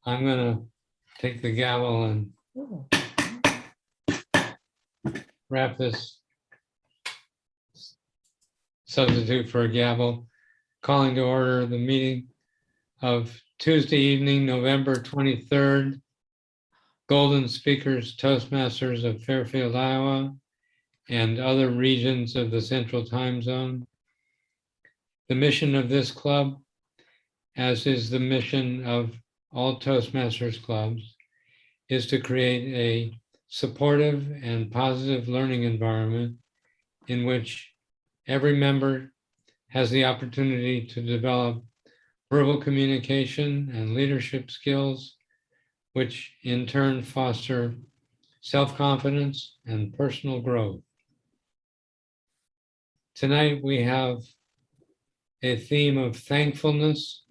I'm gonna take the gavel and wrap this, substitute for a gavel, calling to order the meeting of Tuesday evening, November 23rd, Golden Speakers Toastmasters of Fairfield, Iowa, and other regions of the Central Time Zone. The mission of this club, as is the mission of all Toastmasters clubs, is to create a supportive and positive learning environment in which every member has the opportunity to develop verbal communication and leadership skills, which in turn foster self-confidence and personal growth. Tonight we have a theme of thankfulness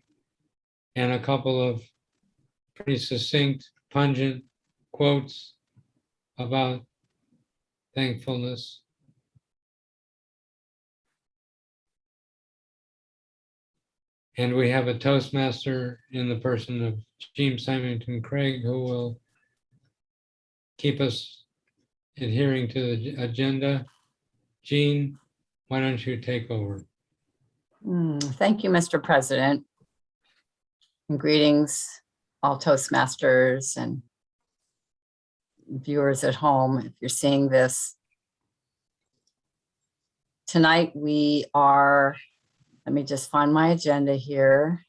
and a couple of pretty succinct, pungent quotes about thankfulness. And we have a Toastmaster in the person of Jean Symington Craig, who will keep us adhering to the agenda. Jean, why don't you take over? Thank you, Mr. President. And greetings, all Toastmasters and viewers at home, if you're seeing this. Tonight we are, let me just find my agenda here.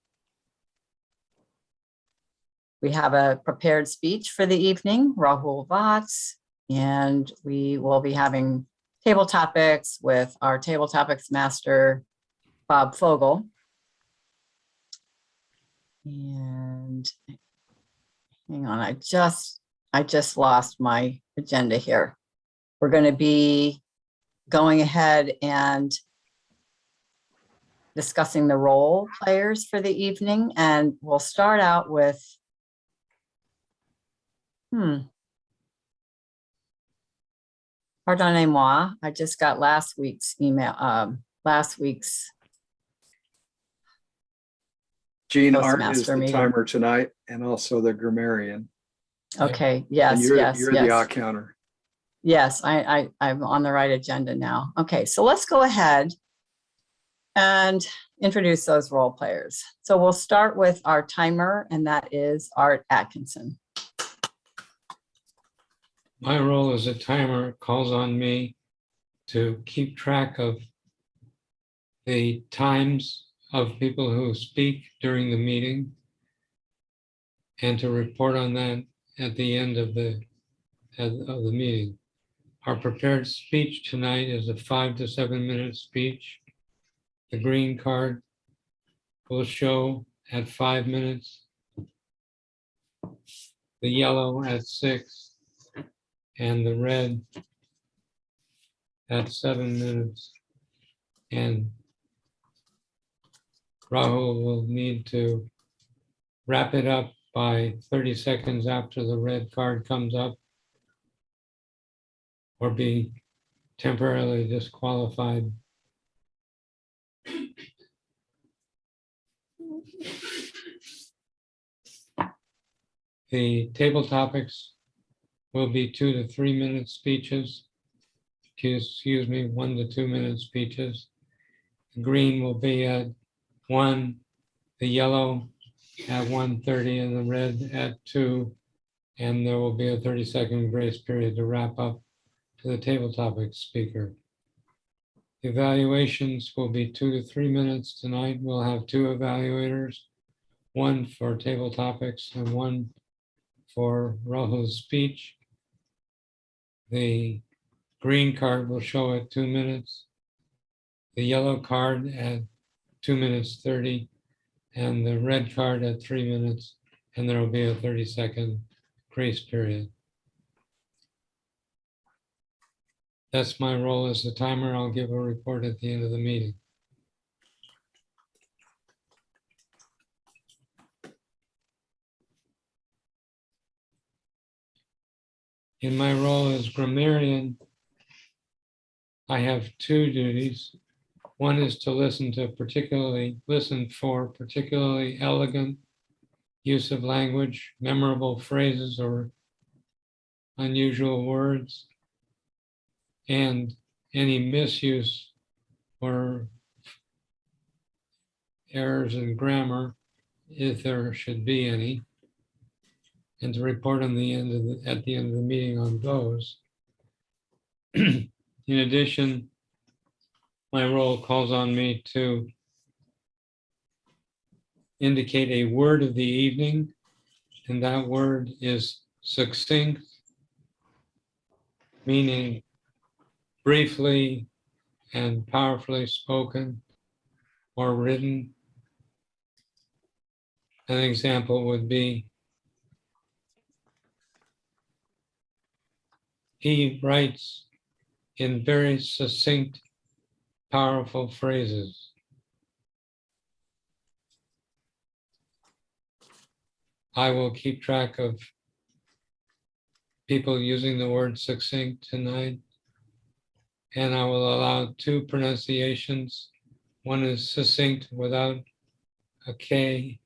We have a prepared speech for the evening, Rahul Fox, and we will be having table topics with our table topics master, Bob Fogel. And hang on, I just lost my agenda here. We're going to be going ahead and discussing the role players for the evening, and we'll start out with pardonnez-moi, I just got last week's email, Jean, Art is Toastmaster the meeting. timer tonight and also the grammarian. Okay, And yes, you're, yes, you're yes. the odd counter. Yes, I'm on the right agenda now. Okay, so let's go ahead and introduce those role players. So we'll start with our timer, and that is Art Atkinson. My role as a timer calls on me to keep track of the times of people who speak during the meeting and to report on that at the end of the meeting. Our prepared speech tonight is a 5 to 7 minute speech. The green card will show at 5 minutes, the yellow at 6, and the red at 7 minutes. And Rahul will need to wrap it up by 30 seconds after the red card comes up, or be temporarily disqualified. The table topics will be 2 to 3 minute speeches. Excuse me, 1 to 2 minute speeches. The green will be at 1, the yellow at 1:30, and the red at 2. And there will be a 30-second grace period to wrap up to the table topic speaker. Evaluations will be 2 to 3 minutes tonight. We'll have 2 evaluators, 1 for table topics and 1 for Rahul's speech. The green card will show at 2 minutes, the yellow card at 2 minutes 30, and the red card at 3 minutes, and there will be a 30-second grace period. That's my role as the timer. I'll give a report at the end of the meeting. In my role as grammarian, I have 2 duties. One is to listen for particularly elegant use of language, memorable phrases or unusual words, and any misuse or errors in grammar, if there should be any, and to report on the end of at the end of the meeting on those. In addition, my role calls on me to indicate a word of the evening, and that word is succinct, meaning briefly and powerfully spoken or written. An example would be, he writes in very succinct, powerful phrases. I will keep track of people using the word succinct tonight, and I will allow two pronunciations. One is succinct without a K,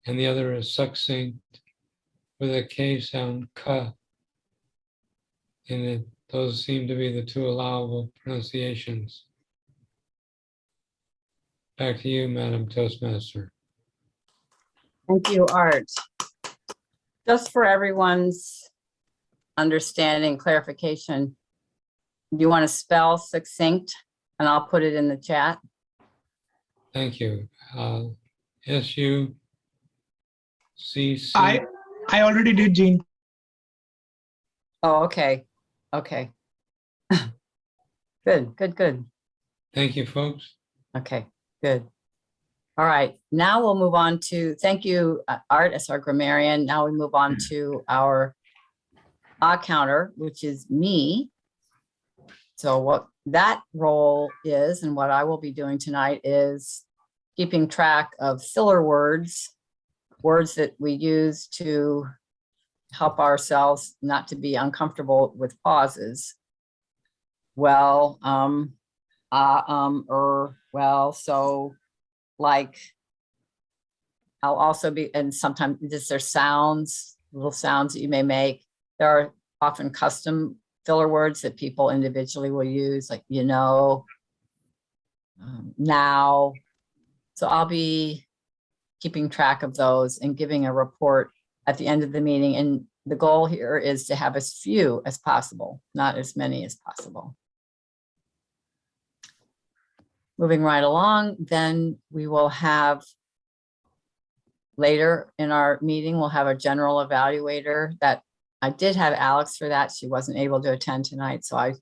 and the other is succinct with a K sound, ka. And those seem to be the two allowable pronunciations. Back to you, Madam Toastmaster. Thank you, Art. Just for everyone's understanding, clarification, do you want to spell succinct? And I'll put it in the chat. Thank you. S-U-C-C. I already did, Jean. Oh, okay. Okay. Good, good, good. Thank you, folks. Okay, good. All right, now we'll move on to, thank you, Art, as our grammarian. Now we move on to our counter, which is me. So what that role is and what I will be doing tonight is keeping track of filler words, words that we use to help ourselves not to be uncomfortable with pauses. Well, well, so, like, I'll also be, and sometimes just there's sounds, little sounds that you may make. There are often custom filler words that people individually will use, like, you know, now. So I'll be keeping track of those and giving a report at the end of the meeting. And the goal here is to have as few as possible, not as many as possible. Moving right along, then we will have later in our meeting, we'll have a general evaluator. That I did have Alex for that. She wasn't able to attend tonight, so I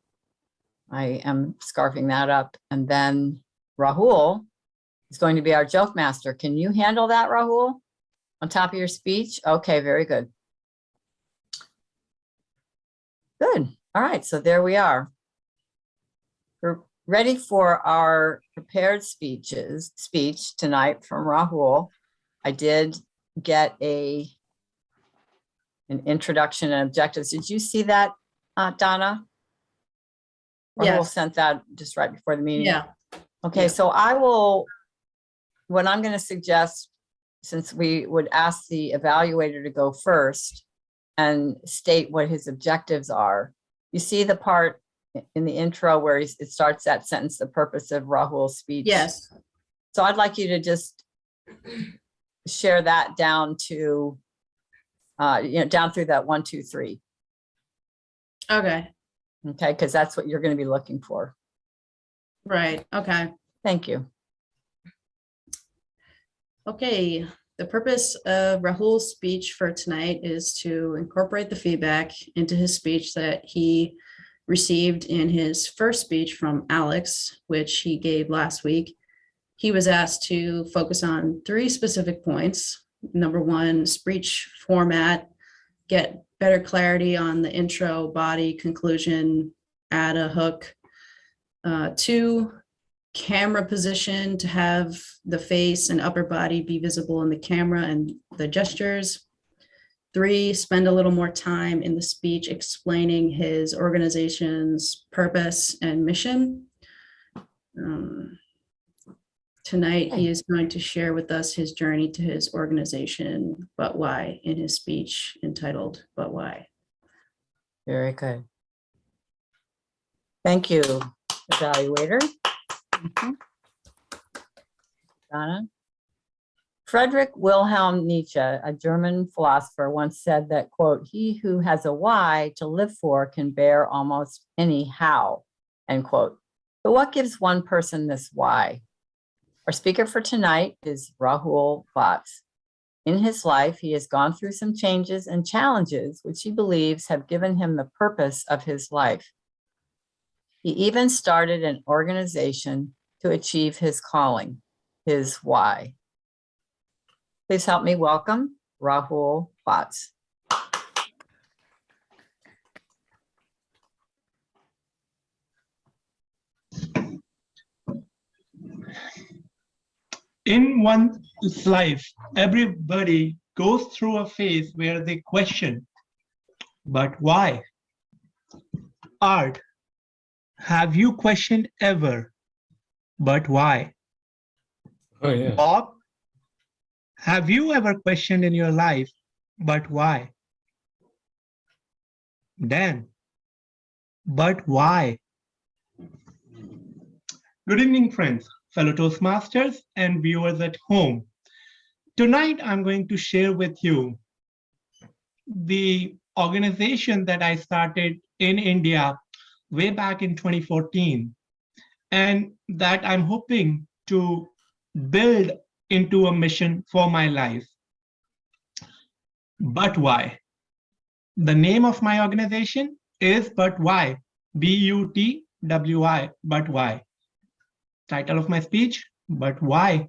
am scarfing that up. And then Rahul is going to be our joke master. Can you handle that, Rahul? On top of your speech? Okay, very good. Good. All right, so there we are. We're ready for our prepared speech tonight from Rahul. I did get an introduction and objectives. Did you see that, Donna? Rahul Yes. sent that just right before the meeting. Yeah. Okay, so what I'm going to suggest, since we would ask the evaluator to go first and state what his objectives are. You see the part in the intro where it starts that sentence, the purpose of Rahul's speech. Yes. So I'd like you to just share that down to, down through that 1, 2, 3. Okay. Okay, because that's what you're going to be looking for. Right. Okay. Thank you. Okay. The purpose of Rahul's speech for tonight is to incorporate the feedback into his speech that he received in his first speech from Alex, which he gave last week. He was asked to focus on 3 specific points. Number 1, speech format, get better clarity on the intro, body, conclusion, add a hook. 2, camera position, to have the face and upper body be visible in the camera and the gestures. 3, spend a little more time in the speech explaining his organization's purpose and mission. tonight he is going to share with us his journey to his organization, But Why, in his speech entitled, But Why. Very good. Thank you, evaluator. Mhm. Donna? Friedrich Wilhelm Nietzsche, a German philosopher, once said that, quote, "He who has a why to live for can bear almost any how," end quote. But what gives one person this why? Our speaker for tonight is Rahul Fox. In his life, he has gone through some changes and challenges which he believes have given him the purpose of his life. He even started an organization to achieve his calling, his why. Please help me welcome Rahul Fox. In one's life, everybody goes through a phase where they question, but why? Art, have you questioned ever, but why? Oh, yeah. Bob, have you ever questioned in your life, but why? Dan, but why? Good evening, friends, fellow Toastmasters and viewers at home. Tonight, I'm going to share with you the organization that I started in India way back in 2014, and that I'm hoping to build into a mission for my life. But why? The name of my organization is But Why, B-U-T-W-I, But Why. Title of my speech, But Why?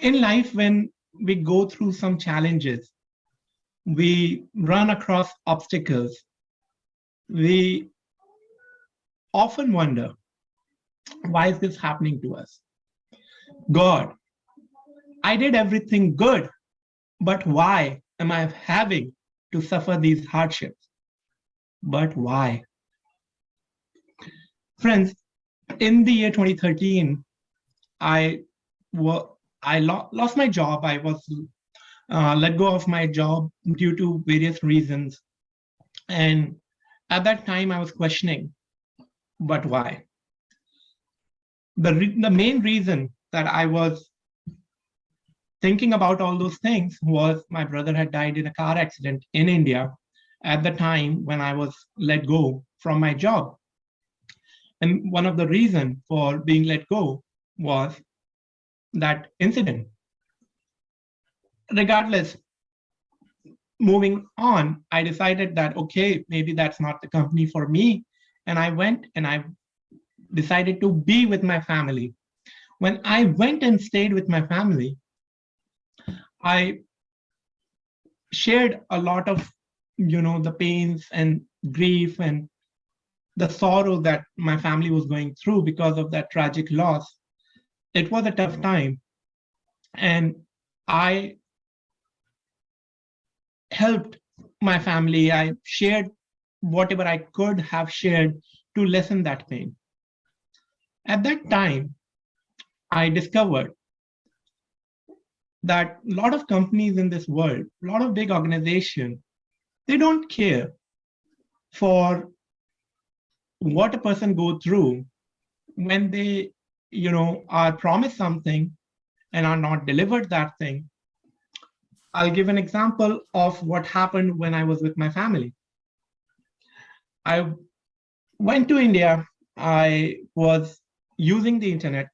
In life, when we go through some challenges, we run across obstacles, we often wonder, why is this happening to us? God, I did everything good, but why am I having to suffer these hardships? But why? Friends, in the year 2013, I lost my job. I was let go of my job due to various reasons. And at that time, I was questioning, but why? The main reason that I was thinking about all those things was my brother had died in a car accident in India at the time when I was let go from my job. And one of the reasons for being let go was that incident. Regardless, moving on, I decided that, okay, maybe that's not the company for me. And I went and I decided to be with my family. When I went and stayed with my family, I shared a lot of, the pains and grief and the sorrow that my family was going through because of that tragic loss. It was a tough time. And I helped my family. I shared whatever I could have shared to lessen that pain. At that time, I discovered that a lot of companies in this world, a lot of big organizations, they don't care for what a person go through when they, are promised something and are not delivered that thing. I'll give an example of what happened when I was with my family. I went to India. I was using the internet,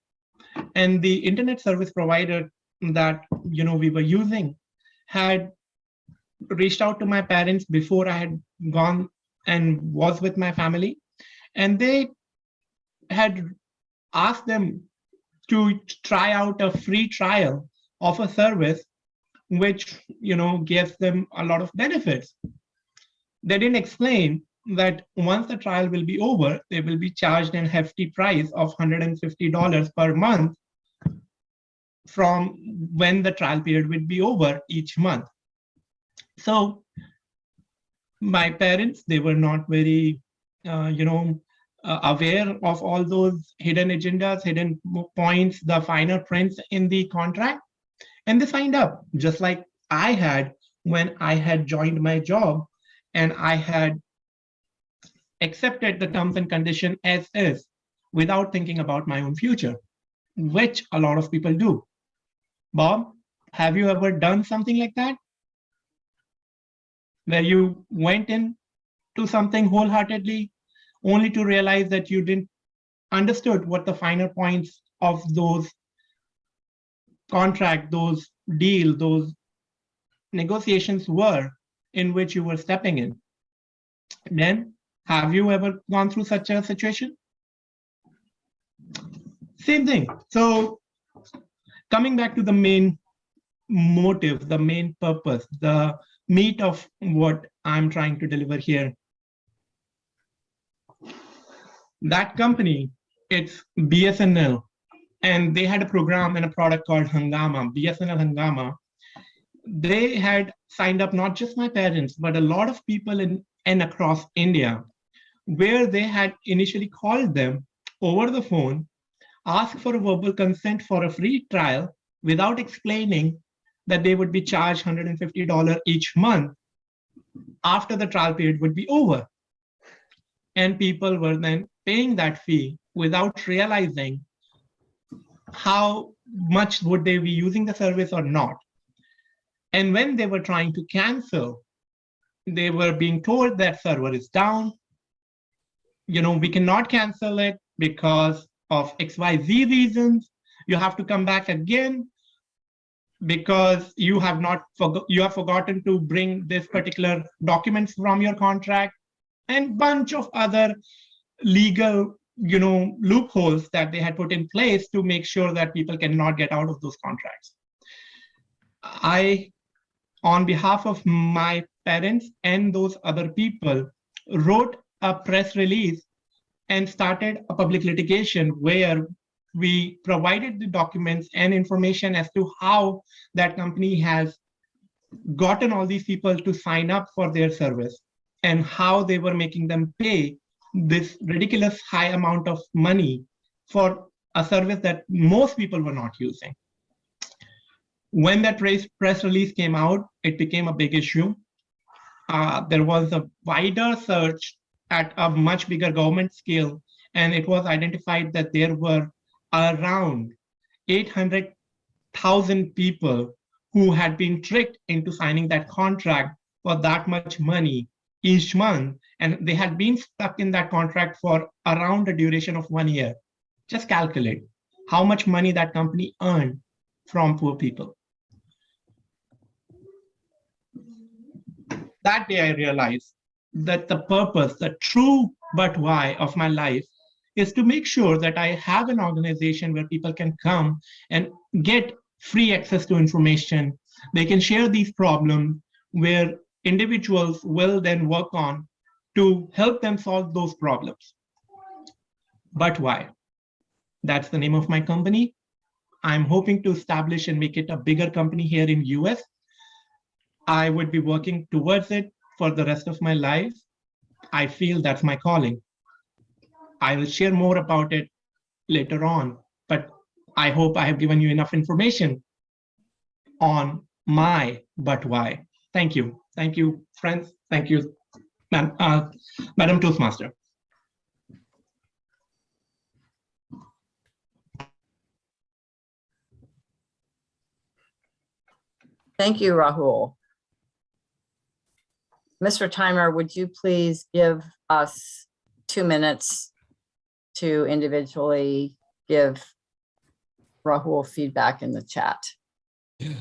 and the internet service provider that we were using had reached out to my parents before I had gone and was with my family, and they had asked them to try out a free trial of a service which gives them a lot of benefits. They didn't explain that once the trial will be over, they will be charged a hefty price of $150 per month from when the trial period would be over each month. So my parents, they were not very aware of all those hidden agendas, hidden points, the finer prints in the contract, and they signed up, just like I had when I had joined my job and I had accepted the terms and condition as is without thinking about my own future, which a lot of people do. Bob, have you ever done something like that? Where you went in to something wholeheartedly only to realize that you didn't understood what the finer points of those contract, those deal, those negotiations were in which you were stepping in. Then, have you ever gone through such a situation? Same thing. So coming back to the main motive, the main purpose, the meat of what I'm trying to deliver here. That company, it's BSNL, and they had a program and a product called Hangama, BSNL Hangama. They had signed up not just my parents, but a lot of people in and across India, where they had initially called them over the phone, asked for a verbal consent for a free trial without explaining that they would be charged $150 each month after the trial period would be over. And people were then paying that fee without realizing how much would they be using the service or not. And when they were trying to cancel, they were being told that server is down. We cannot cancel it because of XYZ reasons. You have to come back again because you have forgotten to bring this particular documents from your contract, and bunch of other legal loopholes that they had put in place to make sure that people cannot get out of those contracts. I, on behalf of my parents and those other people, wrote a press release and started a public litigation where we provided the documents and information as to how that company has gotten all these people to sign up for their service and how they were making them pay this ridiculous high amount of money for a service that most people were not using. When that press release came out, it became a big issue. There was a wider search at a much bigger government scale, and it was identified that there were around 800,000 people who had been tricked into signing that contract for that much money each month, and they had been stuck in that contract for around a duration of 1 year. Just calculate how much money that company earned from poor people. That day I realized that the purpose, the true but why of my life is to make sure that I have an organization where people can come and get free access to information. They can share these problems where individuals will then work on to help them solve those problems. But why? That's the name of my company. I'm hoping to establish and make it a bigger company here in US. I would be working towards it for the rest of my life. I feel that's my calling. I will share more about it later on, but I hope I have given you enough information on my but why. Thank you. Thank you, friends. Thank you, Madam Toastmaster. Thank you, Rahul. Mr. Timer, would you please give us 2 minutes to individually give Rahul feedback in the chat? Yeah.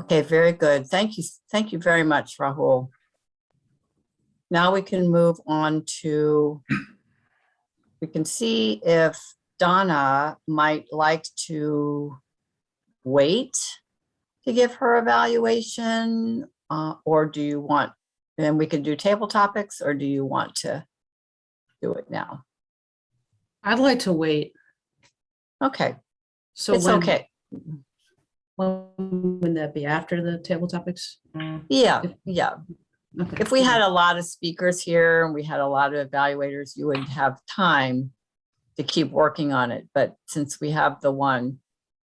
Okay, very good. Thank you. Thank you very much, Rahul. Now we can move on to, we can see if Donna might like to wait to give her evaluation, or do you want, then we can do table topics, or do you want to do it now? I'd like to wait. Okay, So it's when- okay. When would that be, after the table topics? Yeah, yeah. Okay. If we had a lot of speakers here and we had a lot of evaluators, you would have time to keep working on it. But since we have the one,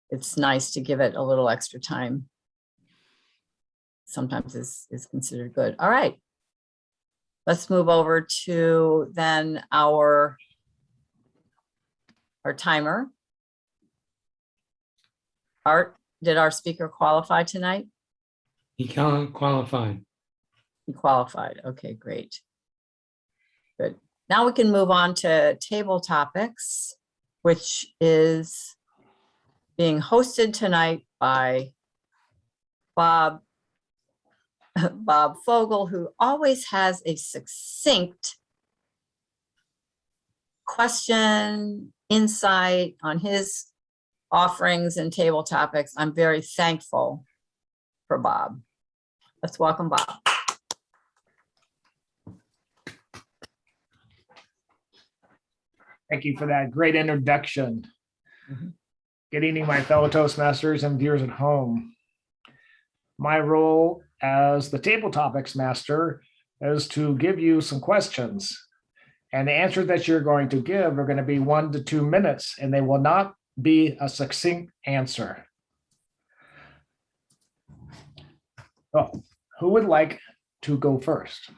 it's nice to give it a little extra time. Sometimes is considered good. All right. Let's move over to then our timer. Art, did our speaker qualify tonight? He can't qualify. He qualified. Okay, great. Good. Now we can move on to table topics, which is being hosted tonight by Bob Fogel, who always has a succinct question, insight on his offerings and table topics. I'm very thankful for Bob. Let's welcome Bob. Thank you for that great introduction. Mhm. Good evening, my fellow Toastmasters and viewers at home. My role as the table topics master is to give you some questions. And the answers that you're going to give are going to be 1 to 2 minutes, and they will not be a succinct answer. Oh, who would like to go first?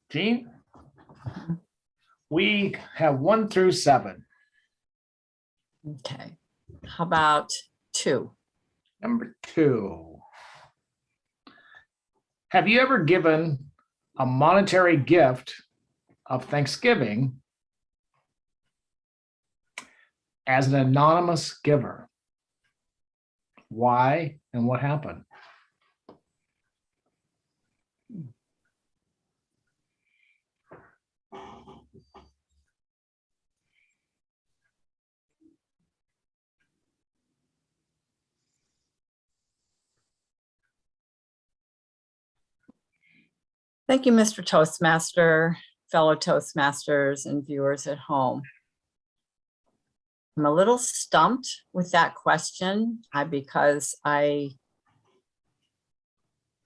Jean? We have 1 through 7. Okay. How about 2? Number 2. Have you ever given a monetary gift of Thanksgiving as an anonymous giver? Why and what happened? Thank you, Mr. Toastmaster, fellow Toastmasters and viewers at home. I'm a little stumped with that question because I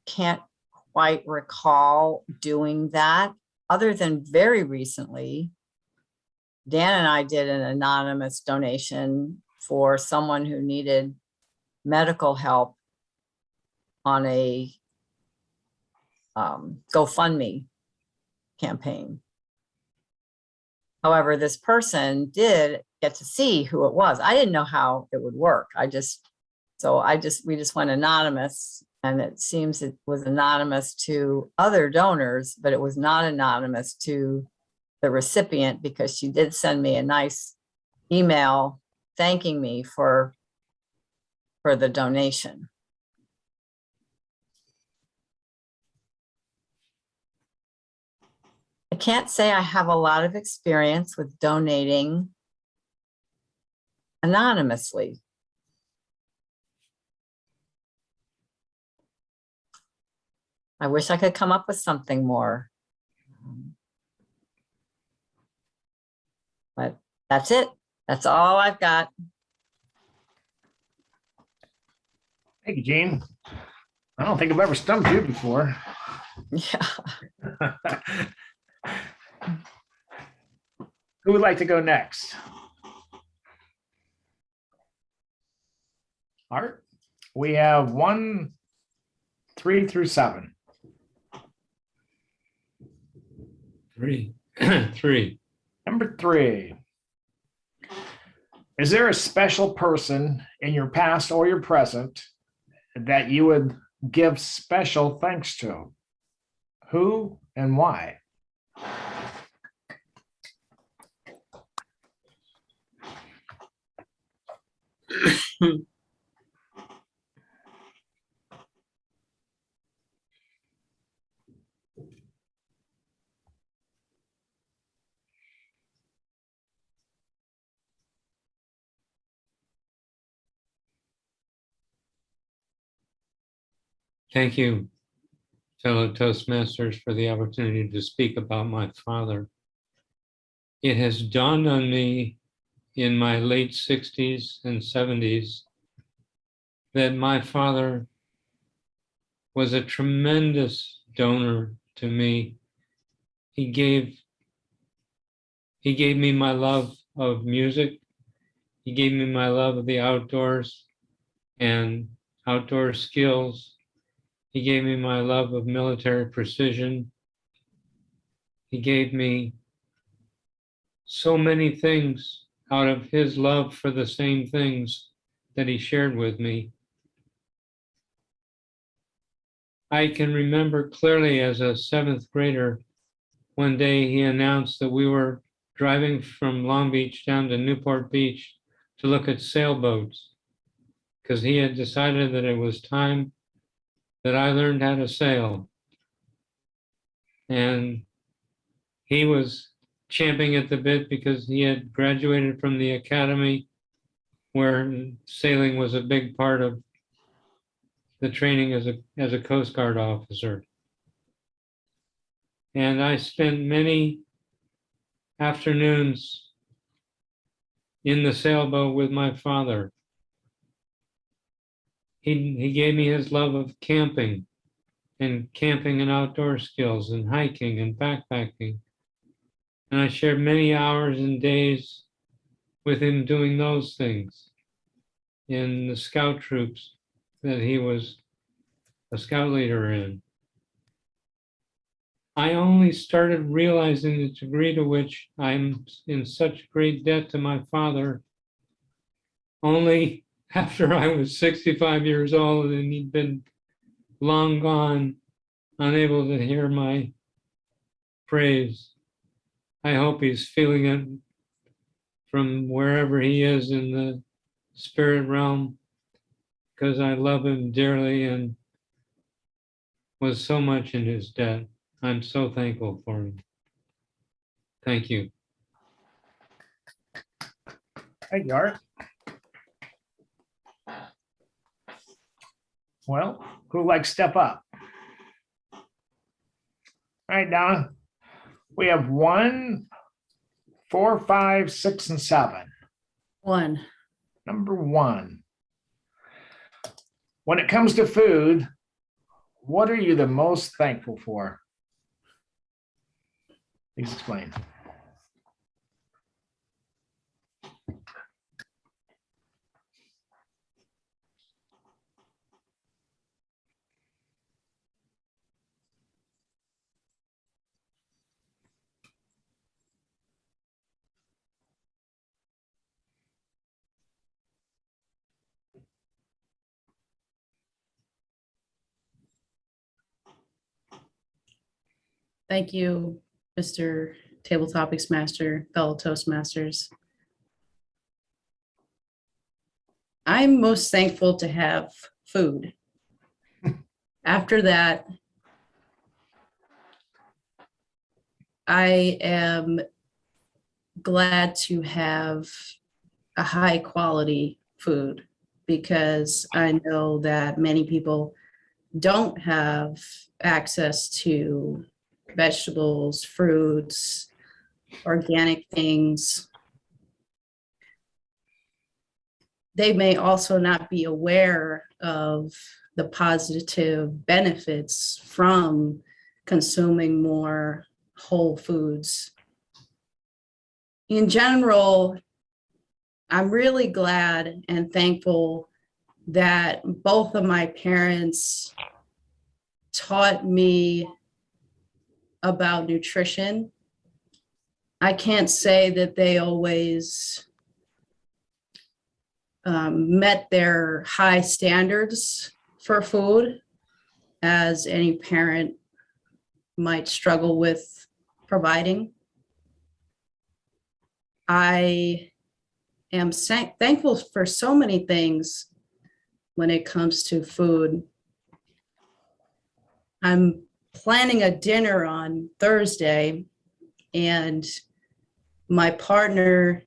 can't quite recall doing that other than very recently. Dan and I did an anonymous donation for someone who needed medical help on a GoFundMe campaign. However, this person did get to see who it was. I didn't know how it would work. We just went anonymous, and it seems it was anonymous to other donors, but it was not anonymous to the recipient, because she did send me a nice email thanking me for the donation. I can't say I have a lot of experience with donating anonymously. I wish I could come up with something more. But that's it. That's all I've got. Thank you, Jean. I don't think I've ever stumped you before. Yeah. Who would like to go next? Art? We have 1, 3 through 7. 3. 3. Number 3. Is there a special person in your past or your present that you would give special thanks to? Who and why? Thank you, fellow Toastmasters, for the opportunity to speak about my father. It has dawned on me in my late 60s and 70s that my father was a tremendous donor to me. He gave me my love of music. He gave me my love of the outdoors and outdoor skills. He gave me my love of military precision. He gave me so many things out of his love for the same things that he shared with me. I can remember clearly as a 7th grader, one day he announced that we were driving from Long Beach down to Newport Beach to look at sailboats, because he had decided that it was time that I learned how to sail. And he was champing at the bit because he had graduated from the academy where sailing was a big part of the training as a Coast Guard officer. And I spent many afternoons in the sailboat with my father. He gave me his love of camping and outdoor skills and hiking and backpacking. And I shared many hours and days with him doing those things in the scout troops that he was a scout leader in. I only started realizing the degree to which I'm in such great debt to my father only after I was 65 years old and he'd been long gone, unable to hear my praise. I hope he's feeling it from wherever he is in the spirit realm, because I love him dearly and was so much in his debt. I'm so thankful for him. Thank you. Thank you, Art. Well, who'd like to step up? All right, Donna. We have 1, 4, 5, 6, and 7. 1. Number 1. When it comes to food, what are you the most thankful for? Please explain. Thank you, Mr. Table Topics Master, fellow Toastmasters. I'm most thankful to have food. After that, I am glad to have a high quality food, because I know that many people don't have access to vegetables, fruits, organic things. They may also not be aware of the positive benefits from consuming more whole foods. In general, I'm really glad and thankful that both of my parents taught me about nutrition. I can't say that they always met their high standards for food, as any parent might struggle with providing. I am thankful for so many things when it comes to food. I'm planning a dinner on Thursday, and my partner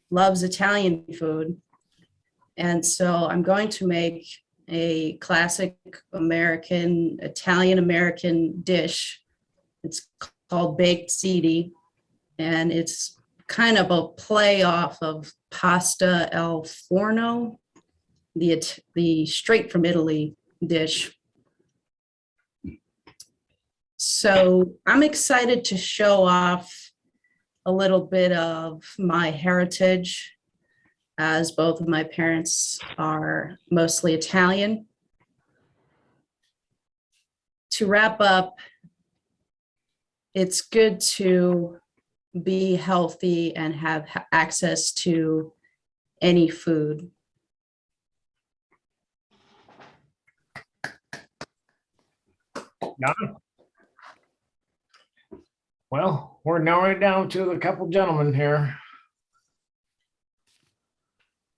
loves Italian food. And so I'm going to make a classic American, Italian-American dish. It's called baked ziti, and it's kind of a play off of pasta al forno. the straight from Italy dish. So I'm excited to show off a little bit of my heritage, as both of my parents are mostly Italian. To wrap up, it's good to be healthy and have access to any food. Done. Well, we're narrowing it down to the couple gentlemen here.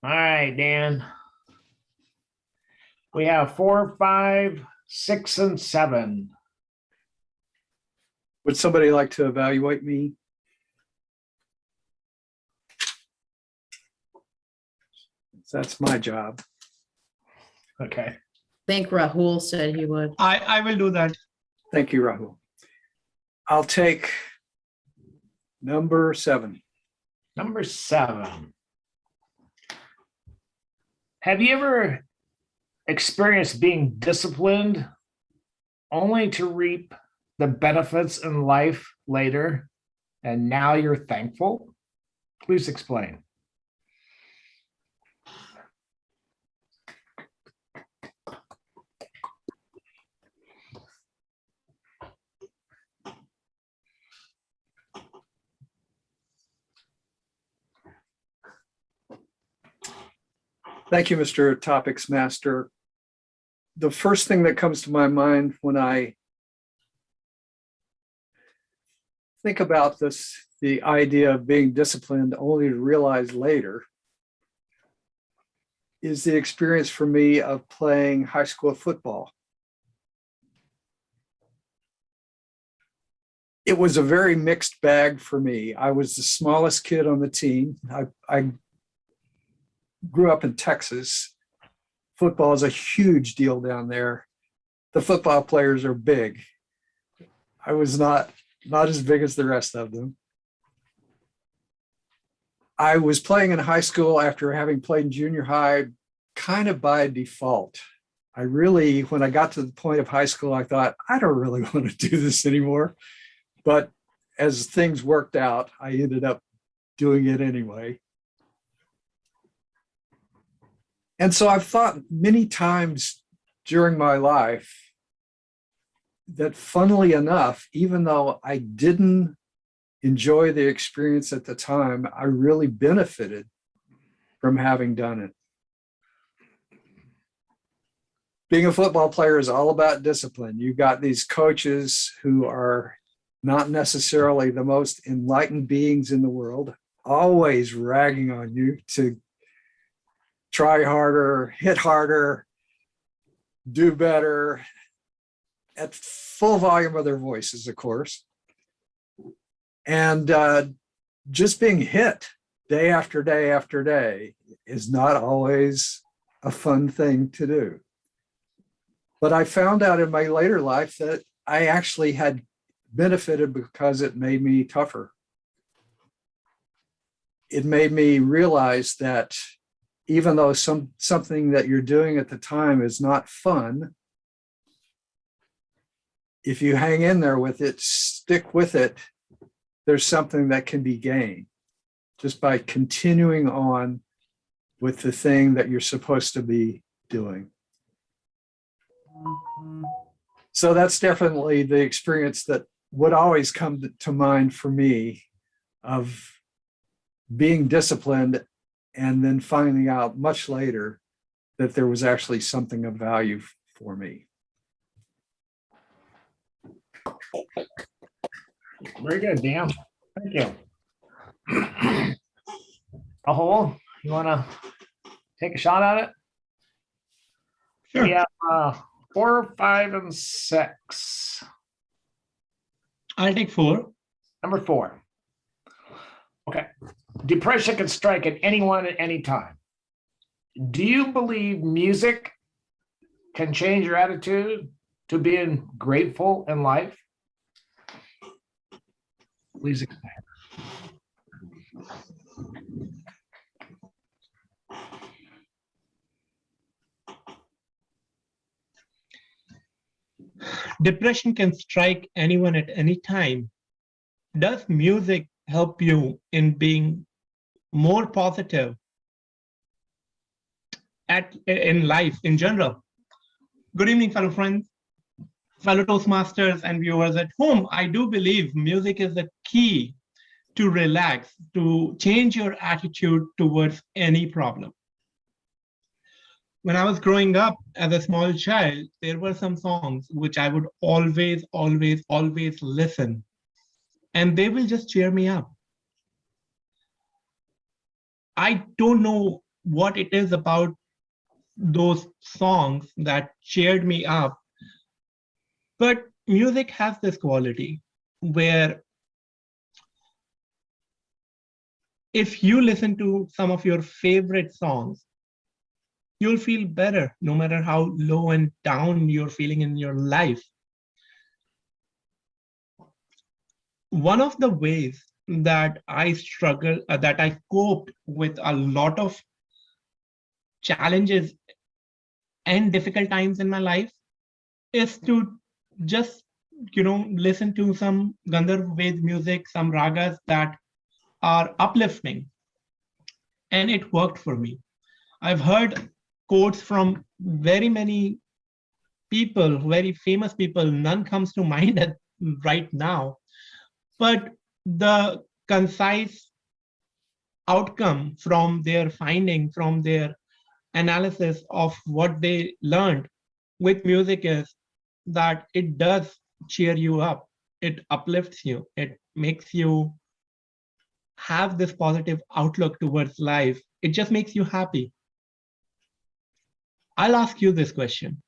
All right, Dan. We have 4, 5, 6, and 7. Would somebody like to evaluate me? That's my job. Okay. I think Rahul said he would. I will do that. Thank you, Rahul. I'll take number 7. Number 7. Have you ever experienced being disciplined only to reap the benefits in life later, and now you're thankful? Please explain. Thank you, Mr. Topics Master. The first thing that comes to my mind when I think about this, the idea of being disciplined only to realize later, is the experience for me of playing high school football. It was a very mixed bag for me. I was the smallest kid on the team. I grew up in Texas. Football is a huge deal down there. The football players are big. I was not as big as the rest of them. I was playing in high school after having played in junior high, kind of by default. When I got to the point of high school, I thought, I don't really want to do this anymore. But as things worked out, I ended up doing it anyway. And so I've thought many times during my life that, funnily enough, even though I didn't enjoy the experience at the time, I really benefited from having done it. Being a football player is all about discipline. You've got these coaches who are not necessarily the most enlightened beings in the world, always ragging on you to try harder, hit harder, do better, at full volume of their voices, of course. And just being hit day after day after day is not always a fun thing to do. But I found out in my later life that I actually had benefited because it made me tougher. It made me realize that even though something that you're doing at the time is not fun, if you hang in there with it, stick with it, there's something that can be gained just by continuing on with the thing that you're supposed to be doing. So that's definitely the experience that would always come to mind for me, of being disciplined and then finding out much later that there was actually something of value for me. Very good, Dan. Thank you. Rahul, you want to take a shot at it? Sure. We have 4, 5, and 6. I'll take 4. Number 4. Okay. Depression can strike at anyone at any time. Do you believe music can change your attitude to being grateful in life? Please explain. depression can strike anyone at any time. Does music help you in being more positive in life in general? Good evening, fellow friends, fellow Toastmasters and viewers at home. I do believe music is the key to relax, to change your attitude towards any problem. When I was growing up as a small child, there were some songs which I would always listen, and they will just cheer me up. I don't know what it is about those songs that cheered me up, but music has this quality where if you listen to some of your favorite songs, you'll feel better no matter how low and down you're feeling in your life. One of the ways that I coped with a lot of challenges and difficult times in my life is to just, listen to some Gandharv Ved music, some ragas that are uplifting. And it worked for me. I've heard quotes from very many people, very famous people. None comes to mind right now. But the concise outcome from their finding, from their analysis of what they learned with music is that it does cheer you up. It uplifts you. It makes you have this positive outlook towards life. It just makes you happy. I'll ask you this question.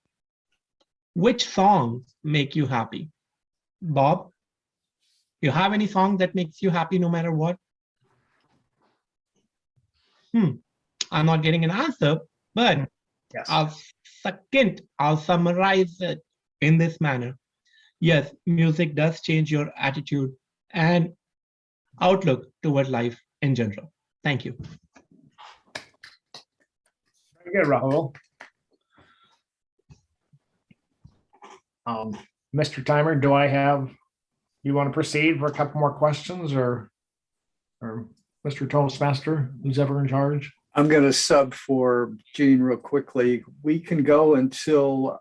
Which songs make you happy? Bob, you have any song that makes you happy no matter what? I'm not getting an answer, but Yes. I'll summarize it in this manner. Yes, music does change your attitude and outlook toward life in general. Thank you. Very good, Rahul. Mr. Timer, you want to proceed for a couple more questions or Mr. Toastmaster, who's ever in charge? I'm going to sub for Jean real quickly. We can go until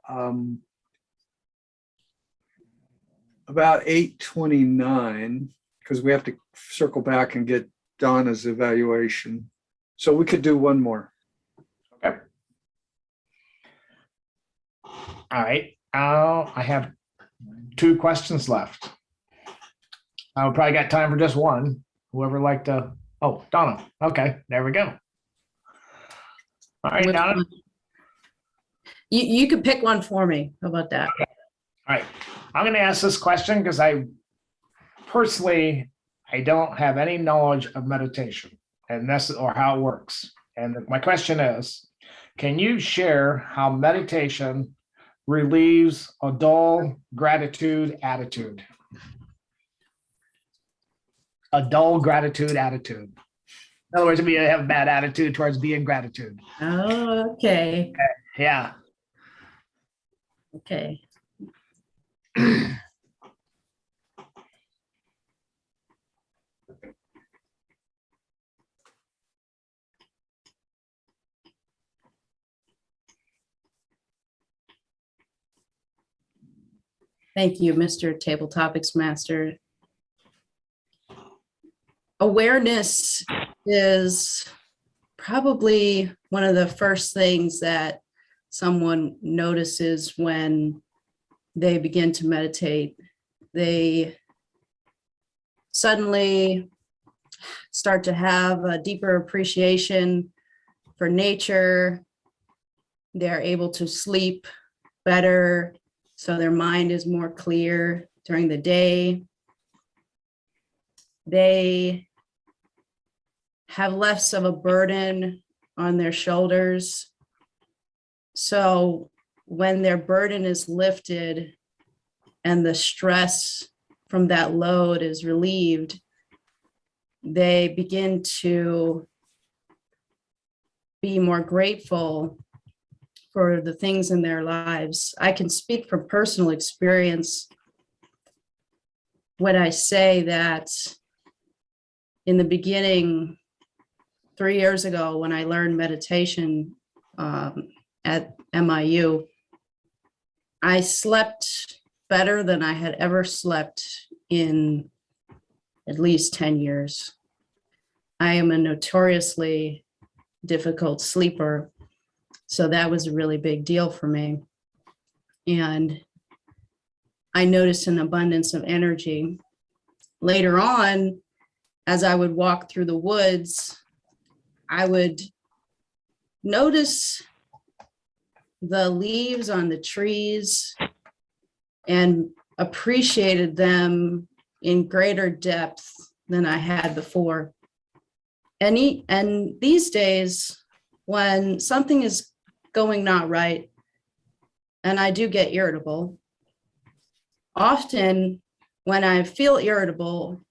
about 8:29 because we have to circle back and get Donna's evaluation. So we could do one more. Okay. All right. I have 2 questions left. I'll probably got time for just one. Whoever like to. Oh, Donna. Okay, there we go. All right, Donna. You could pick one for me. How about that? All right. I'm going to ask this question because I don't have any knowledge of meditation or how it works. And my question is, can you share how meditation relieves a dull gratitude attitude? A dull gratitude attitude. In other words, if you have a bad attitude towards being gratitude. Oh, okay. Yeah. Okay. Thank you, Mr. Table Topics Master. Awareness is probably one of the first things that someone notices when they begin to meditate. They suddenly start to have a deeper appreciation for nature. They're able to sleep better, so their mind is more clear during the day. They have less of a burden on their shoulders. So when their burden is lifted and the stress from that load is relieved, they begin to be more grateful for the things in their lives. I can speak from personal experience when I say that in the beginning, 3 years ago, when I learned meditation at MIU, I slept better than I had ever slept in at least 10 years. I am a notoriously difficult sleeper, so that was a really big deal for me. And I noticed an abundance of energy. Later on, as I would walk through the woods, I would notice the leaves on the trees and appreciated them in greater depth than I had before. And these days, when something is going not right, and I do get irritable, often when I feel irritable,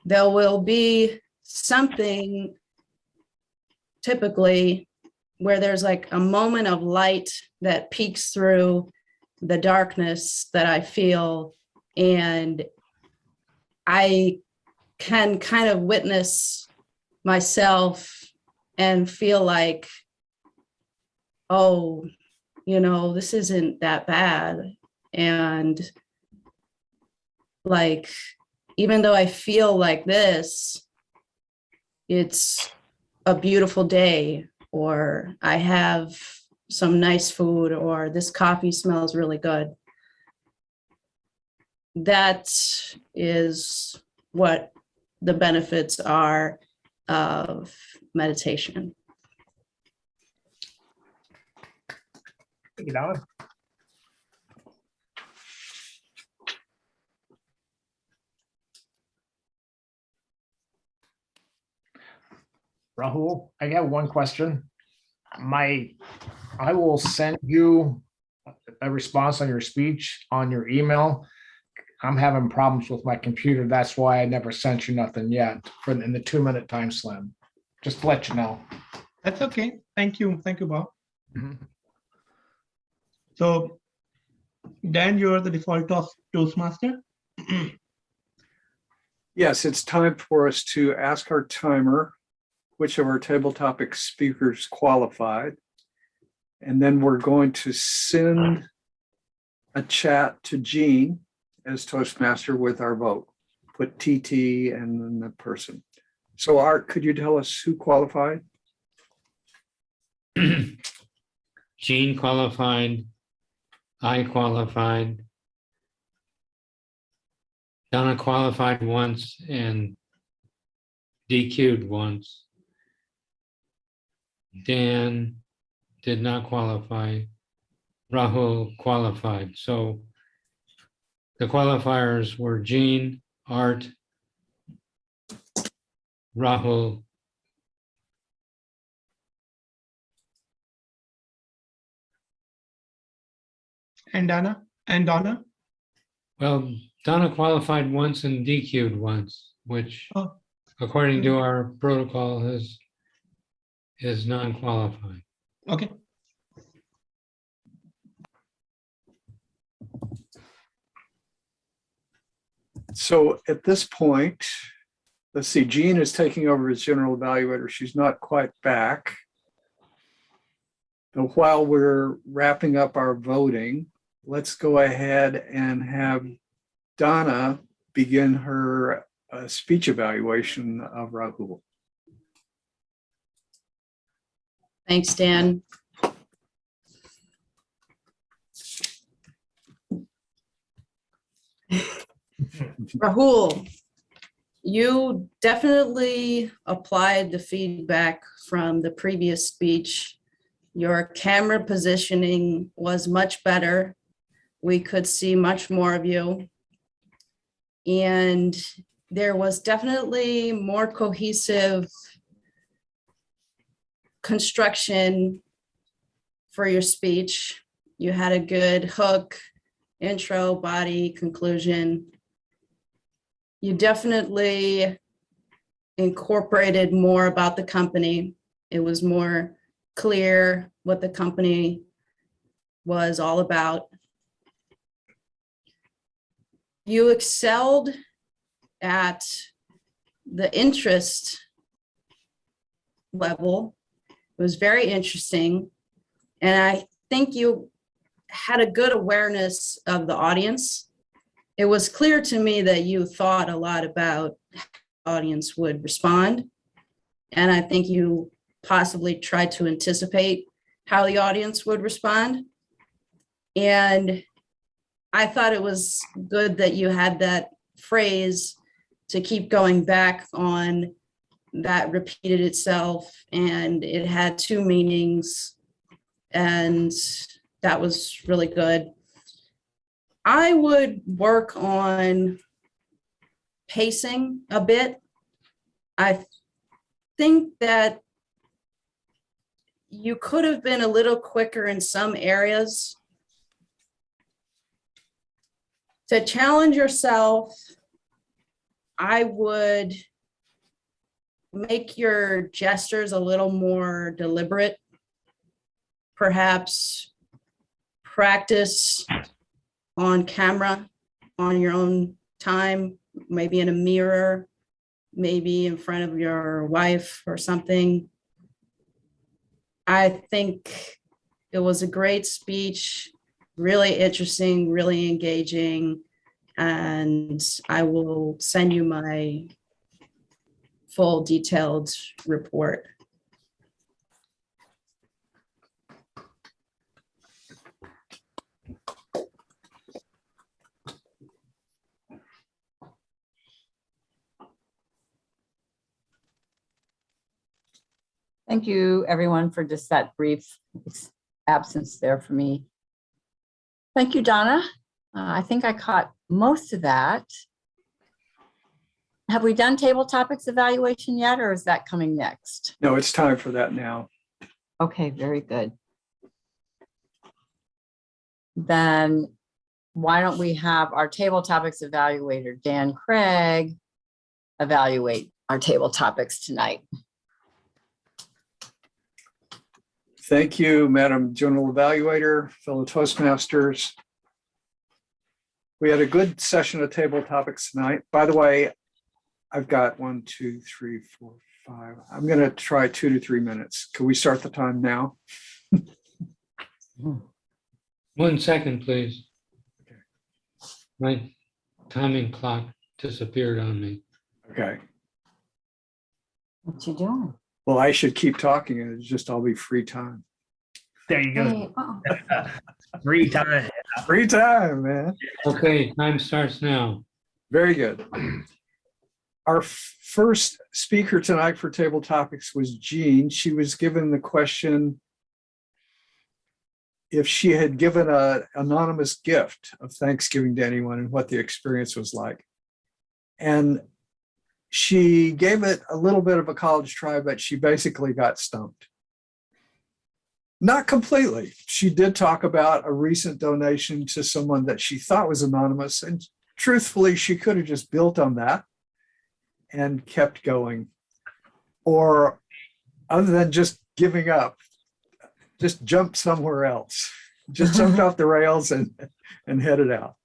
there will be something typically where there's like a moment of light that peeks through the darkness that I feel, and I can kind of witness myself and feel like, oh, this isn't that bad. And like, even though I feel like this, it's a beautiful day, or I have some nice food, or this coffee smells really good. That is what the benefits are of meditation. Thank you, Donna. Rahul, I have one question. I will send you a response on your speech on your email. I'm having problems with my computer. That's why I never sent you nothing yet in the 2-minute time slam. Just to let you know. That's okay. Thank you. Thank you, Bob. Mhm. So, Dan, you're the default of Toastmaster. Yes, it's time for us to ask our timer which of our table topic speakers qualified. And then we're going to send a chat to Jean as Toastmaster with our vote. Put TT and then the person. So Art, could you tell us who qualified? Jean qualified. I qualified. Donna qualified once and DQ'd once. Dan did not qualify. Rahul qualified. So the qualifiers were Jean, Art, Rahul, And Donna. well, Donna qualified once and DQ'd once, which Oh, according to our protocol is non-qualified. okay. So at this point, let's see, Jean is taking over as general evaluator. She's not quite back. So while we're wrapping up our voting, let's go ahead and have Donna begin her speech evaluation of Rahul. Thanks, Dan. Rahul, you definitely applied the feedback from the previous speech. Your camera positioning was much better. We could see much more of you. And there was definitely more cohesive construction for your speech. You had a good hook, intro, body, conclusion. You definitely incorporated more about the company. It was more clear what the company was all about. You excelled at the interest level. It was very interesting. And I think you had a good awareness of the audience. It was clear to me that you thought a lot about how the audience would respond. And I think you possibly tried to anticipate how the audience would respond. And I thought it was good that you had that phrase to keep going back on that repeated itself, and it had two meanings, and that was really good. I would work on pacing a bit. I think that you could have been a little quicker in some areas. To challenge yourself, I would make your gestures a little more deliberate. Perhaps practice on camera, on your own time, maybe in a mirror, maybe in front of your wife or something. I think it was a great speech, really interesting, really engaging, and I will send you my full detailed report. Thank you, everyone, for just that brief absence there for me. Thank you, Donna. I think I caught most of that. Have we done table topics evaluation yet, or is that coming next? No, it's time for that now. Okay, very good. Then why don't we have our table topics evaluator, Dan Craig, evaluate our table topics tonight. Thank you, Madam General Evaluator, fellow Toastmasters. We had a good session of table topics tonight. By the way, I've got 1, 2, 3, 4, 5. I'm going to try 2 to 3 minutes. Can we start the time now? 1 second, please. Okay. My timing clock disappeared on me. Okay. What you doing? Well, I should keep talking and it's just I'll be free time. There you go. Hey, oh, Free time. Free time, man. Okay, time starts now. Very good. Our first speaker tonight for table topics was Jean. She was given the question if she had given an anonymous gift of Thanksgiving to anyone and what the experience was like. And she gave it a little bit of a college try, but she basically got stumped. Not completely. She did talk about a recent donation to someone that she thought was anonymous. And truthfully, she could have just built on that and kept going. Or other than just giving up, just jumped somewhere else. Just jumped off the rails and headed out.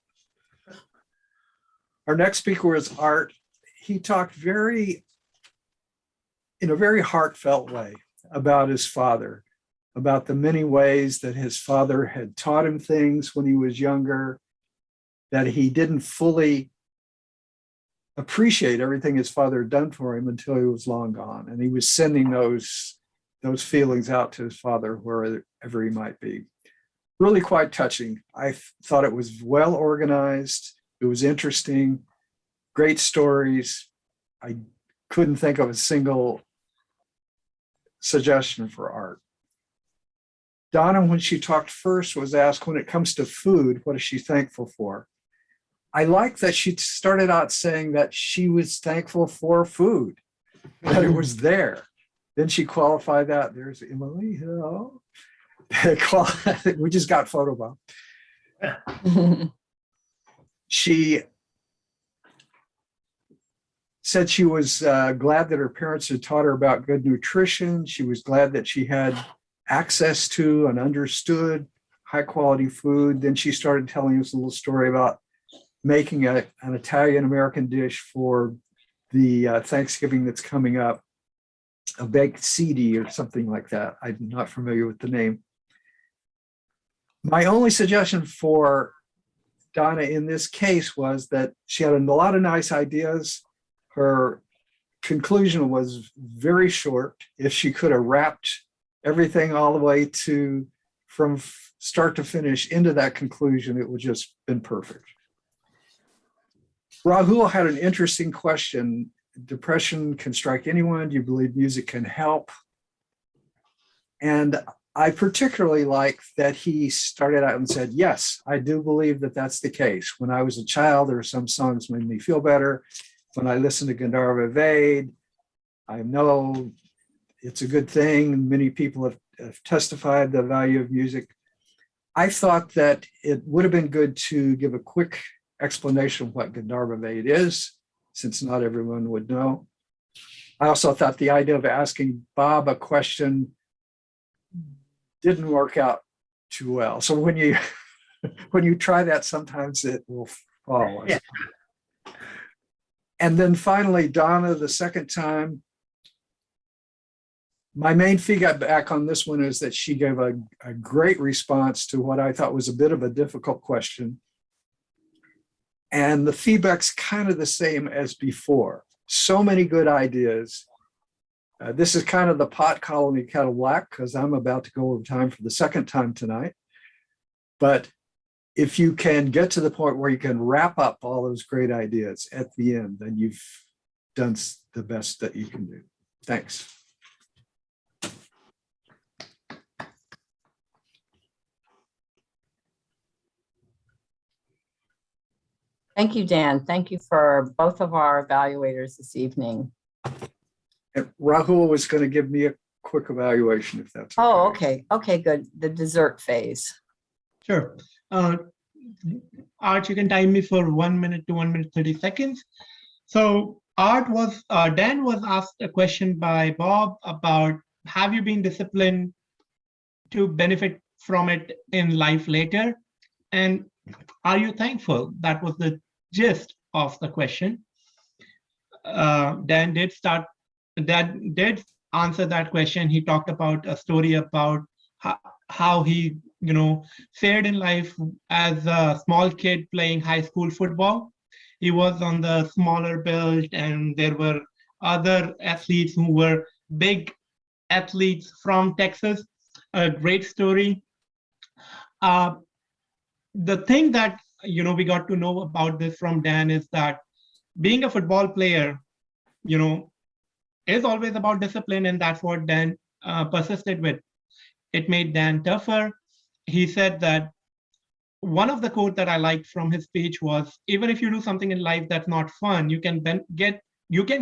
Our next speaker was Art. He talked in a very heartfelt way about his father, about the many ways that his father had taught him things when he was younger, that he didn't fully appreciate everything his father had done for him until he was long gone. And he was sending those feelings out to his father wherever he might be. Really quite touching. I thought it was well organized. It was interesting. Great stories. I couldn't think of a single suggestion for Art. Donna, when she talked first, was asked, when it comes to food, what is she thankful for? I like that she started out saying that she was thankful for food, that it was there. Then she qualified that. There's Emily. Hello. We just got photobombed. She said she was glad that her parents had taught her about good nutrition. She was glad that she had access to and understood high quality food. Then she started telling us a little story about making an Italian American dish for the Thanksgiving that's coming up, a baked CD or something like that. I'm not familiar with the name. My only suggestion for Donna in this case was that she had a lot of nice ideas. Her conclusion was very short. If she could have wrapped everything all the way to from start to finish into that conclusion, it would just been perfect. Rahul had an interesting question. Depression can strike anyone. Do you believe music can help? And I particularly like that he started out and said, yes, I do believe that that's the case. When I was a child, there were some songs made me feel better. When I listened to Gandharva Ved, I know it's a good thing. Many people have testified the value of music. I thought that it would have been good to give a quick explanation of what Gandharva Ved is, since not everyone would know. I also thought the idea of asking Bob a question didn't work out too well. So when you when you try that, sometimes it will fall. Yeah. And then finally, Donna, the second time, my main feedback on this one is that she gave a great response to what I thought was a bit of a difficult question. And the feedback's kind of the same as before. So many good ideas. This is kind of the pot calling the kettle black, because I'm about to go over time for the second time tonight. But if you can get to the point where you can wrap up all those great ideas at the end, then you've done the best that you can do. Thanks. Thank you, Dan. Thank you for both of our evaluators this evening. And Rahul was going to give me a quick evaluation, if that's okay. Oh, okay. Okay, good. The dessert phase. Sure. Art, you can time me for 1 minute to 1 minute 30 seconds. So Dan was asked a question by Bob about, have you been disciplined to benefit from it in life later? And are you thankful? That was the gist of the question. Dan did answer that question. He talked about a story about how he, fared in life as a small kid playing high school football. He was on the smaller build, and there were other athletes who were big athletes from Texas. A great story. The thing that we got to know about this from Dan is that being a football player, is always about discipline, and that's what Dan persisted with. It made Dan tougher. He said that one of the quotes that I liked from his speech was, even if you do something in life that's not fun, you can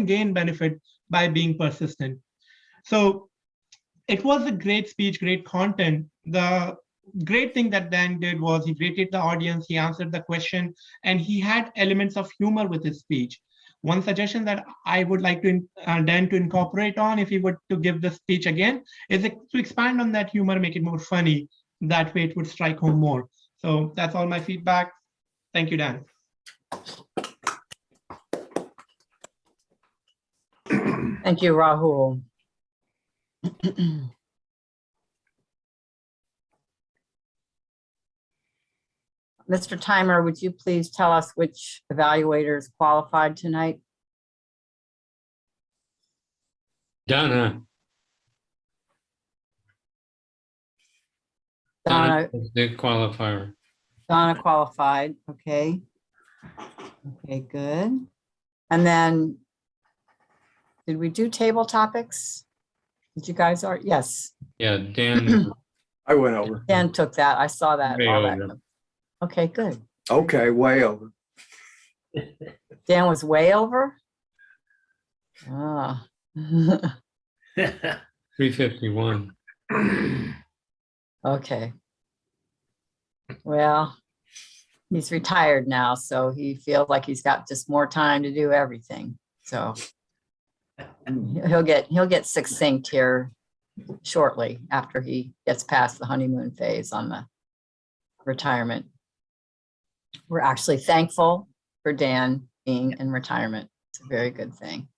gain benefit by being persistent. So it was a great speech, great content. The great thing that Dan did was he rated the audience, he answered the question, and he had elements of humor with his speech. One suggestion that I would like to Dan to incorporate on, if he were to give the speech again, is to expand on that humor, make it more funny. That way it would strike home more. So that's all my feedback. Thank you, Dan. Thank you, Rahul. Mr. Timer, would you please tell us which evaluators qualified tonight? Donna. Donna, is the qualifier. Donna qualified, okay. Okay, good. And then, did we do table topics? Did you guys yes, Yeah, Dan. I went over. Dan took that, I saw that. Way all that. over. Okay, good. Okay, way over. Dan was way over? Ah. 351. Okay. Well, he's retired now, so he feels like he's got just more time to do everything. So he'll get succinct here shortly after he gets past the honeymoon phase on the retirement. We're actually thankful for Dan being in retirement. It's a very good thing.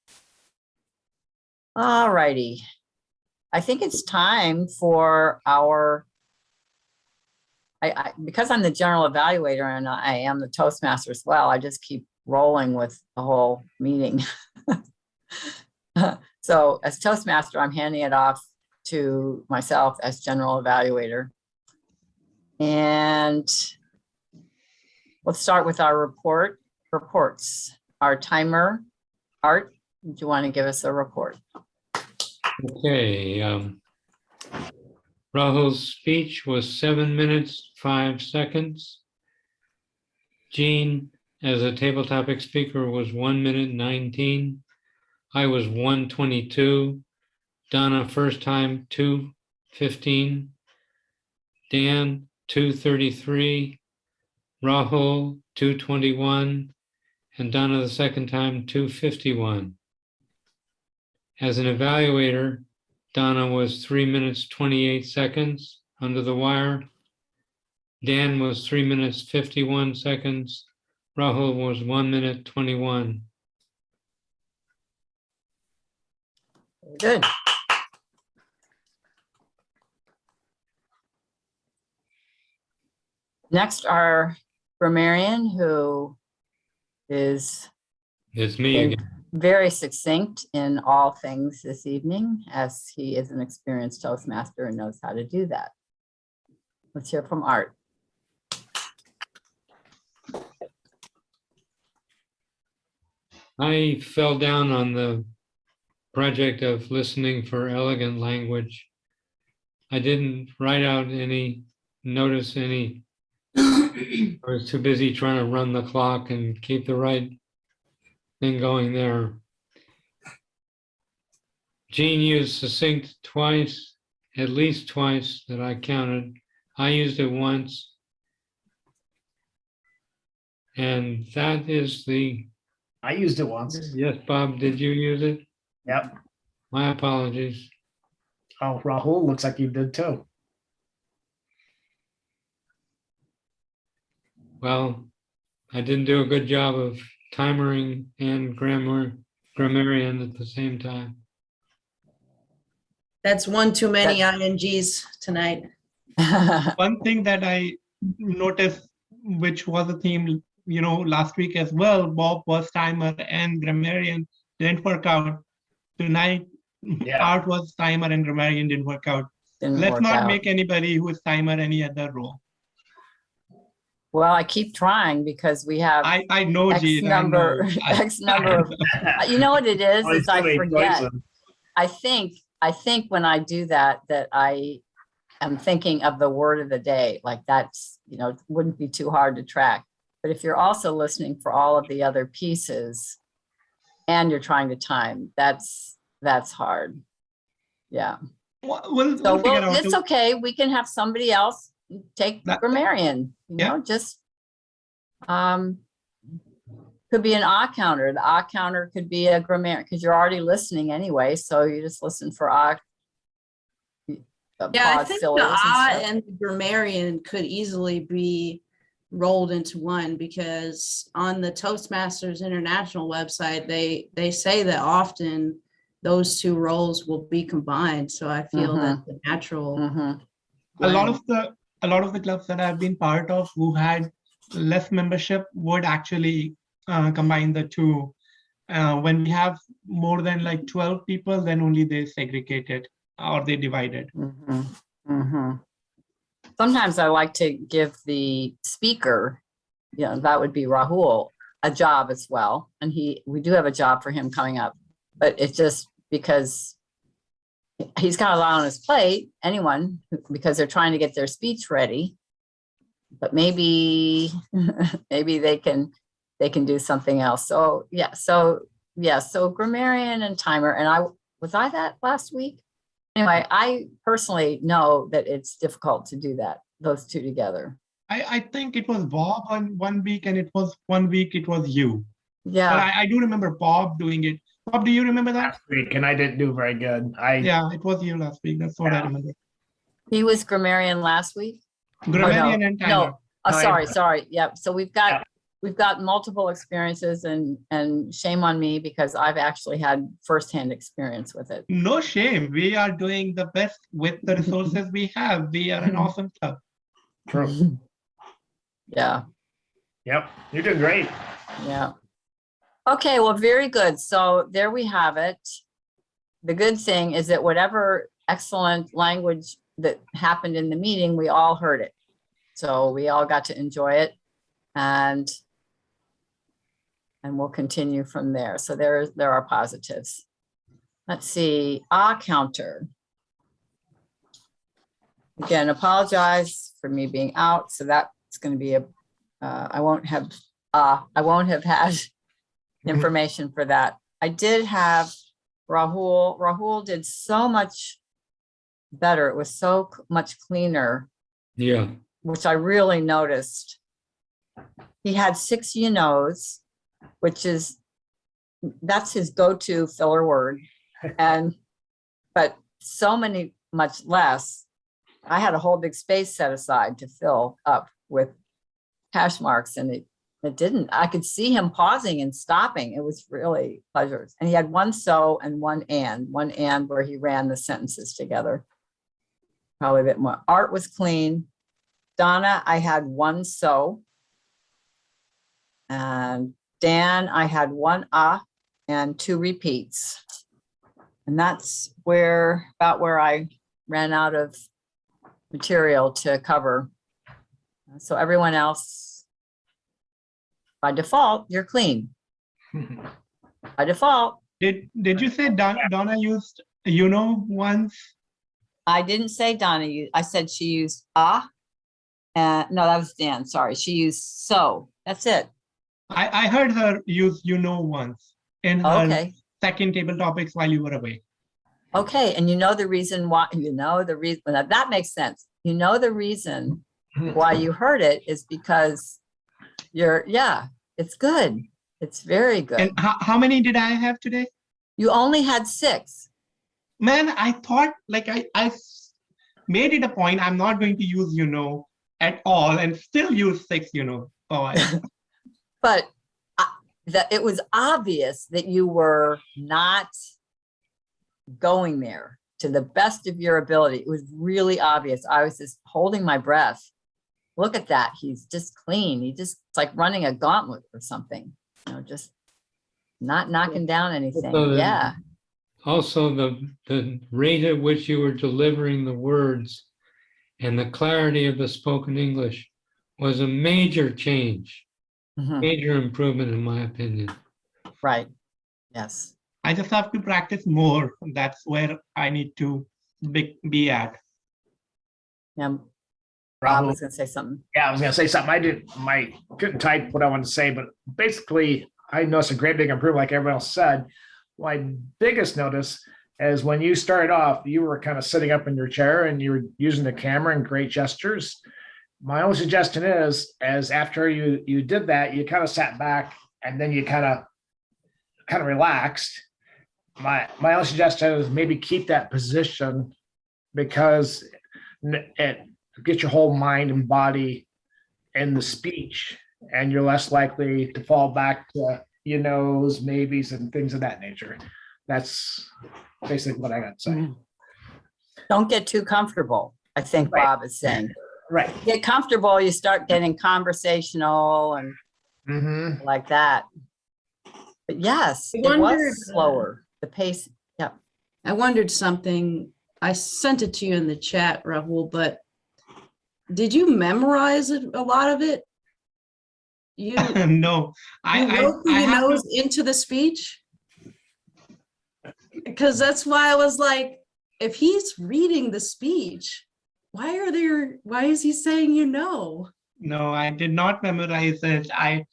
All righty. I think it's time for our, because I'm the general evaluator and I am the Toastmaster as well, I just keep rolling with the whole meeting. So as Toastmaster, I'm handing it off to myself as general evaluator. And let's start with our reports. Our timer, Art, do you want to give us a report? Okay. Rahul's speech was 7 minutes, 5 seconds. Jean, as a table topic speaker, was 1 minute, 19. I was 1:22. Donna, first time, 2:15. Dan, 2:33. Rahul, 2:21. And Donna, the second time, 2:51. As an evaluator, Donna was 3 minutes, 28 seconds under the wire. Dan was 3 minutes, 51 seconds. Rahul was 1 minute, 21. Good. Next, our grammarian, who is It's me again. very succinct in all things this evening, as he is an experienced Toastmaster and knows how to do that. Let's hear from Art. I fell down on the project of listening for elegant language. I didn't write out any, notice any. I was too busy trying to run the clock and keep the right thing going there. Jean used succinct twice, at least twice that I counted. I used it once. And that is the, I used it once. yes, Bob, did you use it? Yep. My apologies. Oh, Rahul, looks like you did too. Well, I didn't do a good job of timering and grammarian at the same time. That's one too many INGs tonight. One thing that I noticed, which was a theme, last week as well, Bob was timer and grammarian, didn't work out. Tonight, Yeah. Art was timer and grammarian didn't work out. Didn't Let's work not out. make anybody who is timer any other role. Well, I keep trying because we have I know, X Jean. number, I know. X number of, you know what it is I forget. I think when I do that I am thinking of the word of the day, like that's, it wouldn't be too hard to track. But if you're also listening for all of the other pieces and you're trying to time, that's hard. Yeah. We'll So figure out. it's okay. We can have somebody else take That- grammarian, Yeah. just, could be an ah counter. The ah counter could be a grammarian because you're already listening anyway. So you just listen for ah. Yeah, I think the ah and the grammarian could easily be rolled into one, because on the Toastmasters International website, they say that often those two roles will be combined. So I feel that the natural A lot of the clubs that I've been part of who had less membership would actually combine the two. When we have more than like 12 people, then only they segregate it or they divide it. Sometimes I like to give the speaker, that would be Rahul, a job as well. And we do have a job for him coming up, but it's just because he's got a lot on his plate, because they're trying to get their speech ready. But maybe they can do something else. So grammarian and timer. And was I that last week? Anyway, I personally know that it's difficult to do that, those two together. I think it was Bob on 1 week, and it was 1 week it was you. Yeah. But I do remember Bob doing it. Bob, do you remember that? Last week, and I didn't do very good. Yeah, it was you last week. That's what I remember. He was grammarian last week. Grammarian and timer. No, oh, Timer. sorry. Yep. So we've got multiple experiences and shame on me because I've actually had firsthand experience with it. No shame. We are doing the best with the resources we have. We are an awesome club. True. Yeah, Yep. You're doing great. yeah. Okay, well, very good. So there we have it. The good thing is that whatever excellent language that happened in the meeting, we all heard it. So we all got to enjoy it and we'll continue from there. So there are positives. Let's see, counter. Again, apologize for me being out. So that's going to be I won't have had information for that. I did have Rahul. Rahul did so much better. It was so much cleaner, Yeah, which I really noticed. He had 6 you knows, that's his go-to filler word. But so much less. I had a whole big space set aside to fill up with hash marks and it didn't. I could see him pausing and stopping. It was really pleasure. And he had 1 so and 1 and where he ran the sentences together. Probably a bit more. Art was clean. Donna, I had 1 so. And Dan, I had 1 and 2 repeats. And that's about where I ran out of material to cover. So everyone else, by default, you're clean. By default. Did you say Donna used once? I didn't say Donna I said she used no, that was Dan, sorry. She used so, that's it. I heard her use once in her Okay, second table topics while you were away. okay, and the reason why, that makes sense. The reason why you heard it is because it's good. It's very good. And how many did I have today? You only had 6. Man, I thought I made it a point. I'm not going to use at all and still use 6 Oh, But it was obvious that you were not going there to the best of your ability. It was really obvious. I was just holding my breath. Look at that. He's just clean. It's like running a gauntlet or something, just not knocking down anything. So the- Yeah. also the rate at which you were delivering the words and the clarity of the spoken English was a major change, Mhm. major improvement in my opinion. Right. Yes. I just have to practice more. That's where I need to be at. Yeah. Bob Rahul. was going to say something. Yeah, I was gonna say something. I couldn't type what I wanted to say, but basically I noticed a great big improvement like everyone else said. My biggest notice is when you started off, you were kind of sitting up in your chair and you were using the camera and great gestures. My only suggestion is after you did that, you kind of sat back and then you kind of relaxed. My only suggestion is maybe keep that position because it gets your whole mind and body in the speech, and you're less likely to fall back to maybes and things of that nature. That's basically what I got to say. Don't get too comfortable, I think Right. Bob is saying. Right. Get comfortable, you start getting conversational and Mm-hmm. like that. But yes, I it wondered, was slower. The pace, yeah. I wondered something. I sent it to you in the chat, Rahul, but did you memorize a lot of it? You No, wrote the I have knows into the speech? Because that's why I was like, if he's reading the speech, why is he saying No, I did not memorize it. I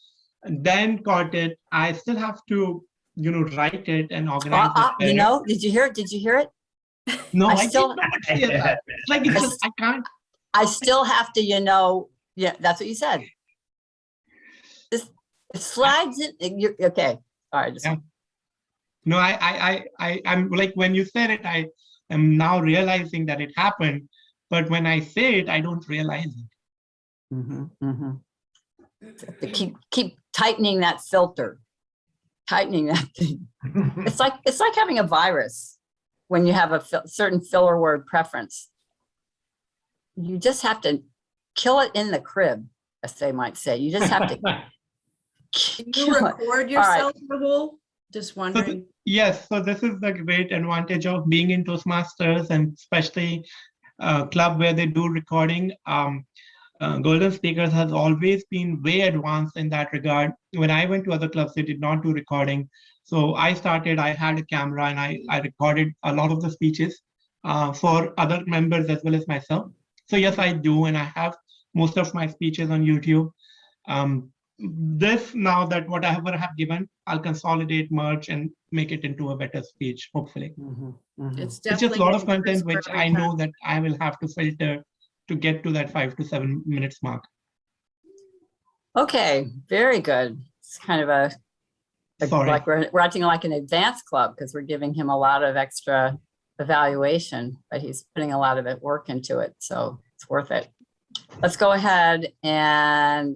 then got it. I still have to, write it and organize it. better. Did you hear it? Did you hear it? No, I I still- did not hear that. It's like it's just, I can't. I still have to, yeah, that's what you said. This it slides in, you're, okay, all right. Just, Yeah. No, I'm like, when you said it, I am now realizing that it happened. But when I say it, I don't realize it. mhm, mhm. To keep tightening that filter, tightening that thing. It's like having a virus when you have a certain filler word preference. You just have to kill it in the crib, as they might say. You just have to Can you kill it. record All right. yourself, Rahul? Just wondering. Yes, so this is the great advantage of being in Toastmasters, and especially a club where they do recording. Golden Speakers has always been way advanced in that regard. When I went to other clubs, they did not do recording. So I had a camera, and I recorded a lot of the speeches for other members as well as myself. So yes, I do, and I have most of my speeches on YouTube. This, now that whatever I have given, I'll consolidate, merge, and make it into a better speech, hopefully. Mhm, mhm. It's It's just definitely a lot of getting content crisper which every I time. know that I will have to filter to get to that 5 to 7 minutes mark. Okay, very good. It's kind of Sorry. like we're acting like an advanced club because we're giving him a lot of extra evaluation, but he's putting a lot of work into it, so it's worth it. Let's go ahead and,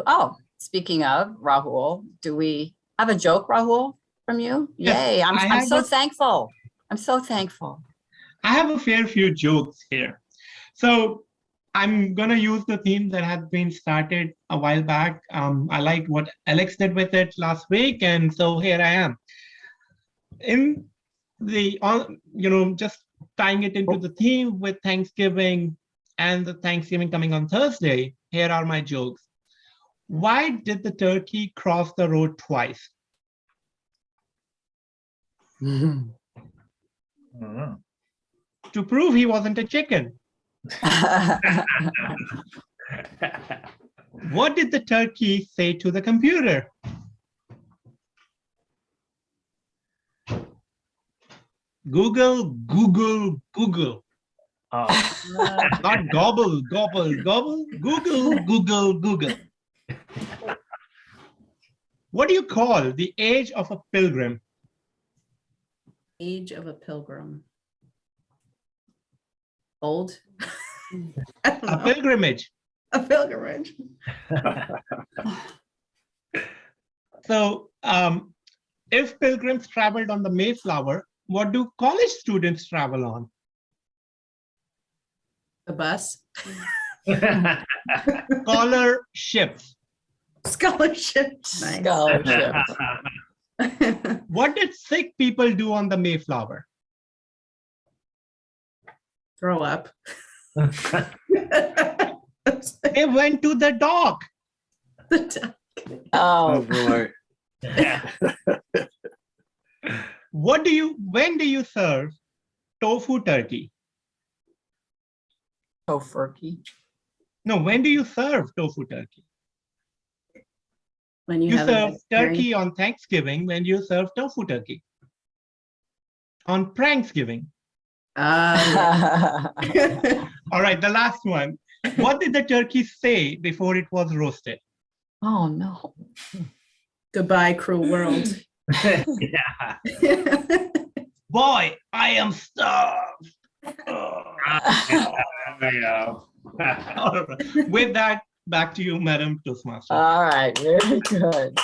oh, speaking of Rahul, do we have a joke, Rahul, from you? Yes, Yay, I I'm have so a- thankful. I'm so thankful. I have a fair few jokes here. So I'm going to use the theme that had been started a while back. I liked what Alex did with it last week, and so here I am. In the, just tying it into the theme with Thanksgiving and the Thanksgiving coming on Thursday, here are my jokes. Why did the turkey cross the road twice? Mhm. To prove he wasn't a chicken. What did the turkey say to the computer? Google, Google, Google. Oh. Not gobble, gobble, gobble. Google, Google, Google. What do you call the age of a pilgrim? Age of a pilgrim. Old. I don't A know. pilgrimage. A pilgrimage. So if pilgrims traveled on the Mayflower, what do college students travel on? The bus. Scholarships. Scholarship. Nice. Scholarship. What did sick people do on the Mayflower? Throw up. They went to the dock. Oh, Oh, boy. When do you serve tofu turkey? tofurkey. No, when do you serve tofu turkey? When You have a serve vegetarian- turkey on Thanksgiving when you serve tofu turkey. On Pranksgiving. Yeah. All right, the last one. What did the turkey say before it was roasted? Oh, no. Goodbye, cruel world. Yeah. Boy, I am starved. Oh. Yeah. All right. With that, back to you, Madam Toastmaster. All right, very good.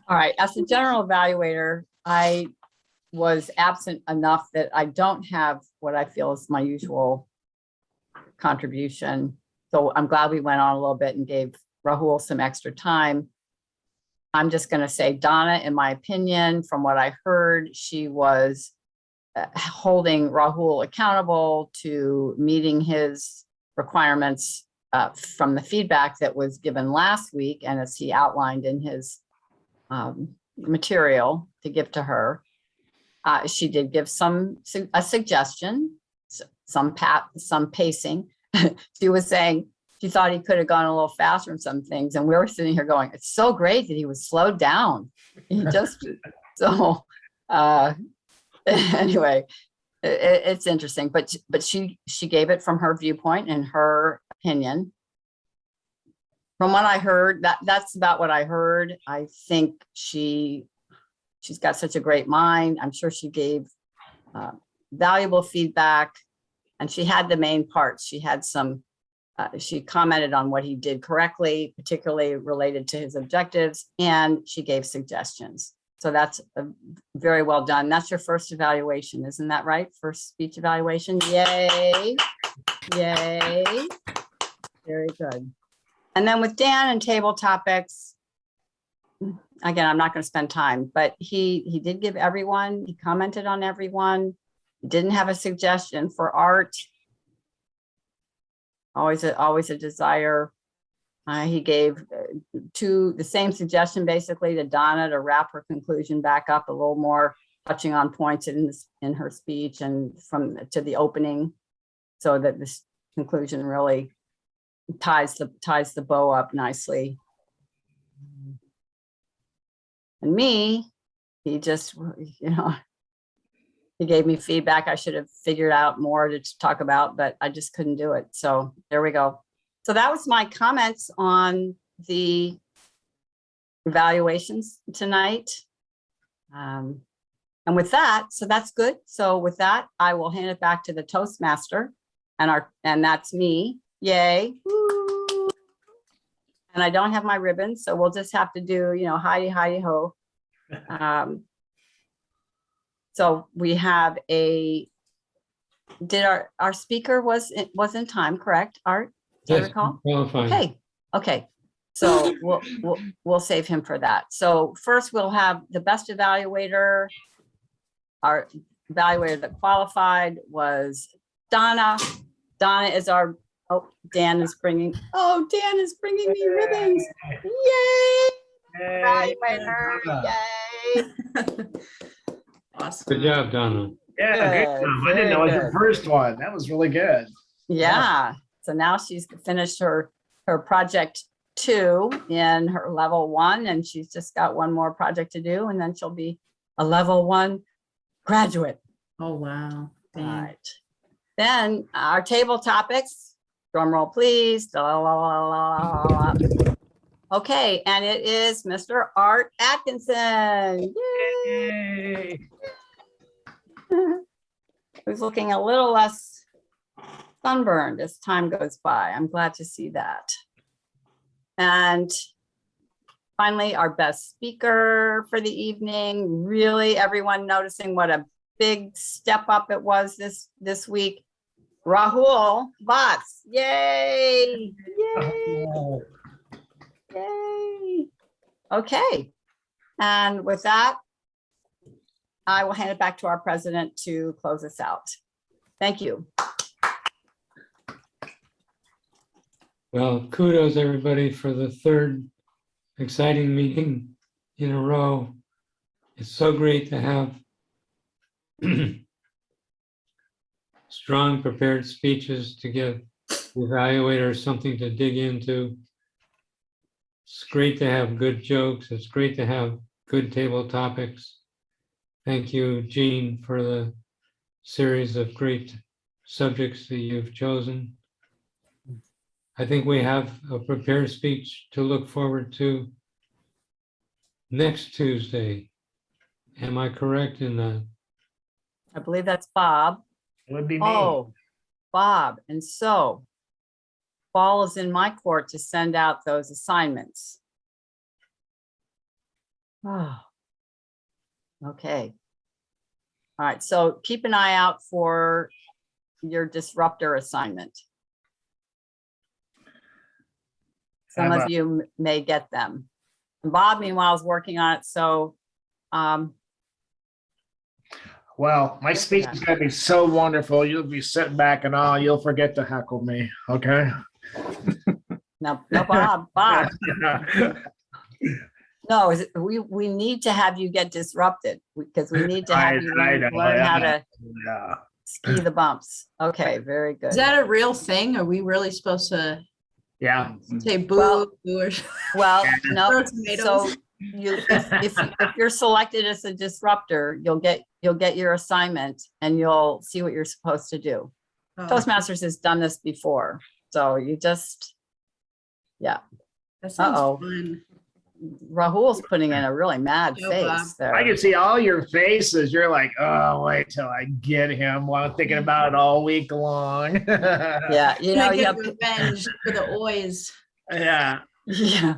All right, as a general evaluator, I was absent enough that I don't have what I feel is my usual contribution. So I'm glad we went on a little bit and gave Rahul some extra time. I'm just going to say Donna, in my opinion, from what I heard, she was holding Rahul accountable to meeting his requirements from the feedback that was given last week, and as he outlined in his material to give to her. She did give a suggestion, some pacing. She was saying she thought he could have gone a little faster in some things, and we were sitting here going, "It's so great that he was slowed down." He just so anyway, it's interesting, but she gave it from her viewpoint and her opinion. From what I heard, that's about what I heard. I think she's got such a great mind. I'm sure she gave valuable feedback. And she had the main parts. She had some, she commented on what he did correctly, particularly related to his objectives, and she gave suggestions. So that's very well done. That's your first evaluation, isn't that right? First speech evaluation. Yay. Yay. Very good. And then with Dan and table topics, again, I'm not going to spend time, but he did give everyone, he commented on everyone. He didn't have a suggestion for art. Always a desire. He gave the same suggestion basically to Donna to wrap her conclusion back up a little more, touching on points in her speech and to the opening, so that this conclusion really ties the bow up nicely. And me, he just, he gave me feedback. I should have figured out more to talk about, but I just couldn't do it. So there we go. So that was my comments on the evaluations tonight. And with that, so that's good. So with that, I will hand it back to the Toastmaster and that's me. Yay. Woo. And I don't have my ribbons, so we'll just have to do, hidey, hidey, ho. So we have did our speaker was in time, correct, Art? Do I Yes, recall? qualifying. Okay. So we'll save him for that. So first we'll have the best evaluator. Our evaluator that qualified was Donna. Donna is our, Dan is bringing me ribbons. Yay! Evaluator, yay! Awesome. Good job, Donna. Yeah, good Good, job. I didn't know it was very your first one. That was really good. Yeah. So now she's finished her project 2 in her level 1, and she's just got one more project to do, and then she'll be a level 1 graduate. Oh, wow. All Dang. right. Then our table topics, drum roll please. La, la, la, la, la, la. Okay, and it is Mr. Art Atkinson. Yay! Who's looking a little less sunburned as time goes by. I'm glad to see that. And finally, our best speaker for the evening. Really, everyone noticing what a big step up it was this week. Rahul Fox. Yay! Yay! Yay! Okay. And with that, I will hand it back to our president to close us out. Thank you. Well, kudos everybody for the 3rd exciting meeting in a row. It's so great to have strong prepared speeches to give evaluators something to dig into. It's great to have good jokes. It's great to have good table topics. Thank you, Jean, for the series of great subjects that you've chosen. I think we have a prepared speech to look forward to next Tuesday. Am I correct in that? I believe that's Bob. It would be me. Oh, Bob. And so ball is in my court to send out those assignments. Oh, okay. All right. So keep an eye out for your disruptor assignment. Some of you may get them. Bob, meanwhile, is working on it. So, Well, my speech is going to be so wonderful. You'll be sitting back and all, you'll forget to heckle me. Okay. no, Bob, no, we need to have you get disrupted because we need to have you learn how to ski the bumps. Okay, very good. Is that a real thing? Are we really supposed to Yeah. say boo? Well, well, no. Throw tomatoes? So if you're selected as a disruptor, you'll get your assignment and you'll see what you're supposed to do. Oh, Toastmasters has done this before, so you just, yeah. that sounds Uh-oh. fun. Rahul's putting in a really mad Joe Bob. face there. I can see all your faces. You're like, oh, wait till I get him while I'm thinking about it all week long. Yeah, you know, Gonna yeah, get revenge for the oys. Yeah. yeah.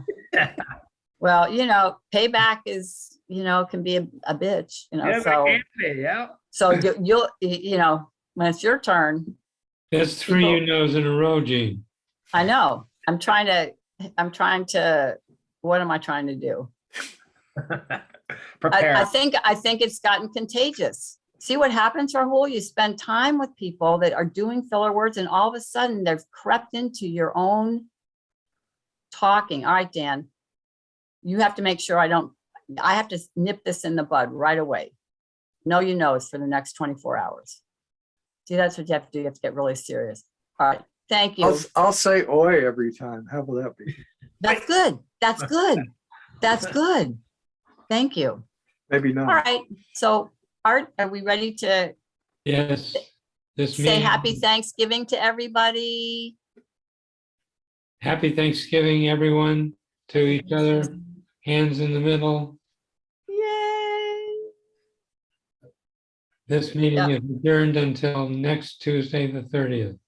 Well, you know, payback is, you know, can be a bitch, you know, Yeah, so, it can be, yeah. so you'll, you know, when it's your turn, That's 3 you-knows in a row, Gene. I know, I'm trying to, what am I trying to do? Prepare. I think it's gotten contagious. See what happens, Rahul? You spend time with people that are doing filler words and all of a sudden they've crept into your own talking. All right, Dan, you have to make sure I have to nip this in the bud right away. No, you know, it's for the next 24 hours. See, that's what you have to do. You have to get really serious. All right, thank you. I'll say oi every time. How will that be? That's good. That's good. That's good. Thank you. Maybe All not. right, so Art, are we ready to Yes. This say meeting, happy Thanksgiving to everybody? happy Thanksgiving, everyone, to each other, hands in the middle. Yay. This meeting is adjourned until next Tuesday, the 30th.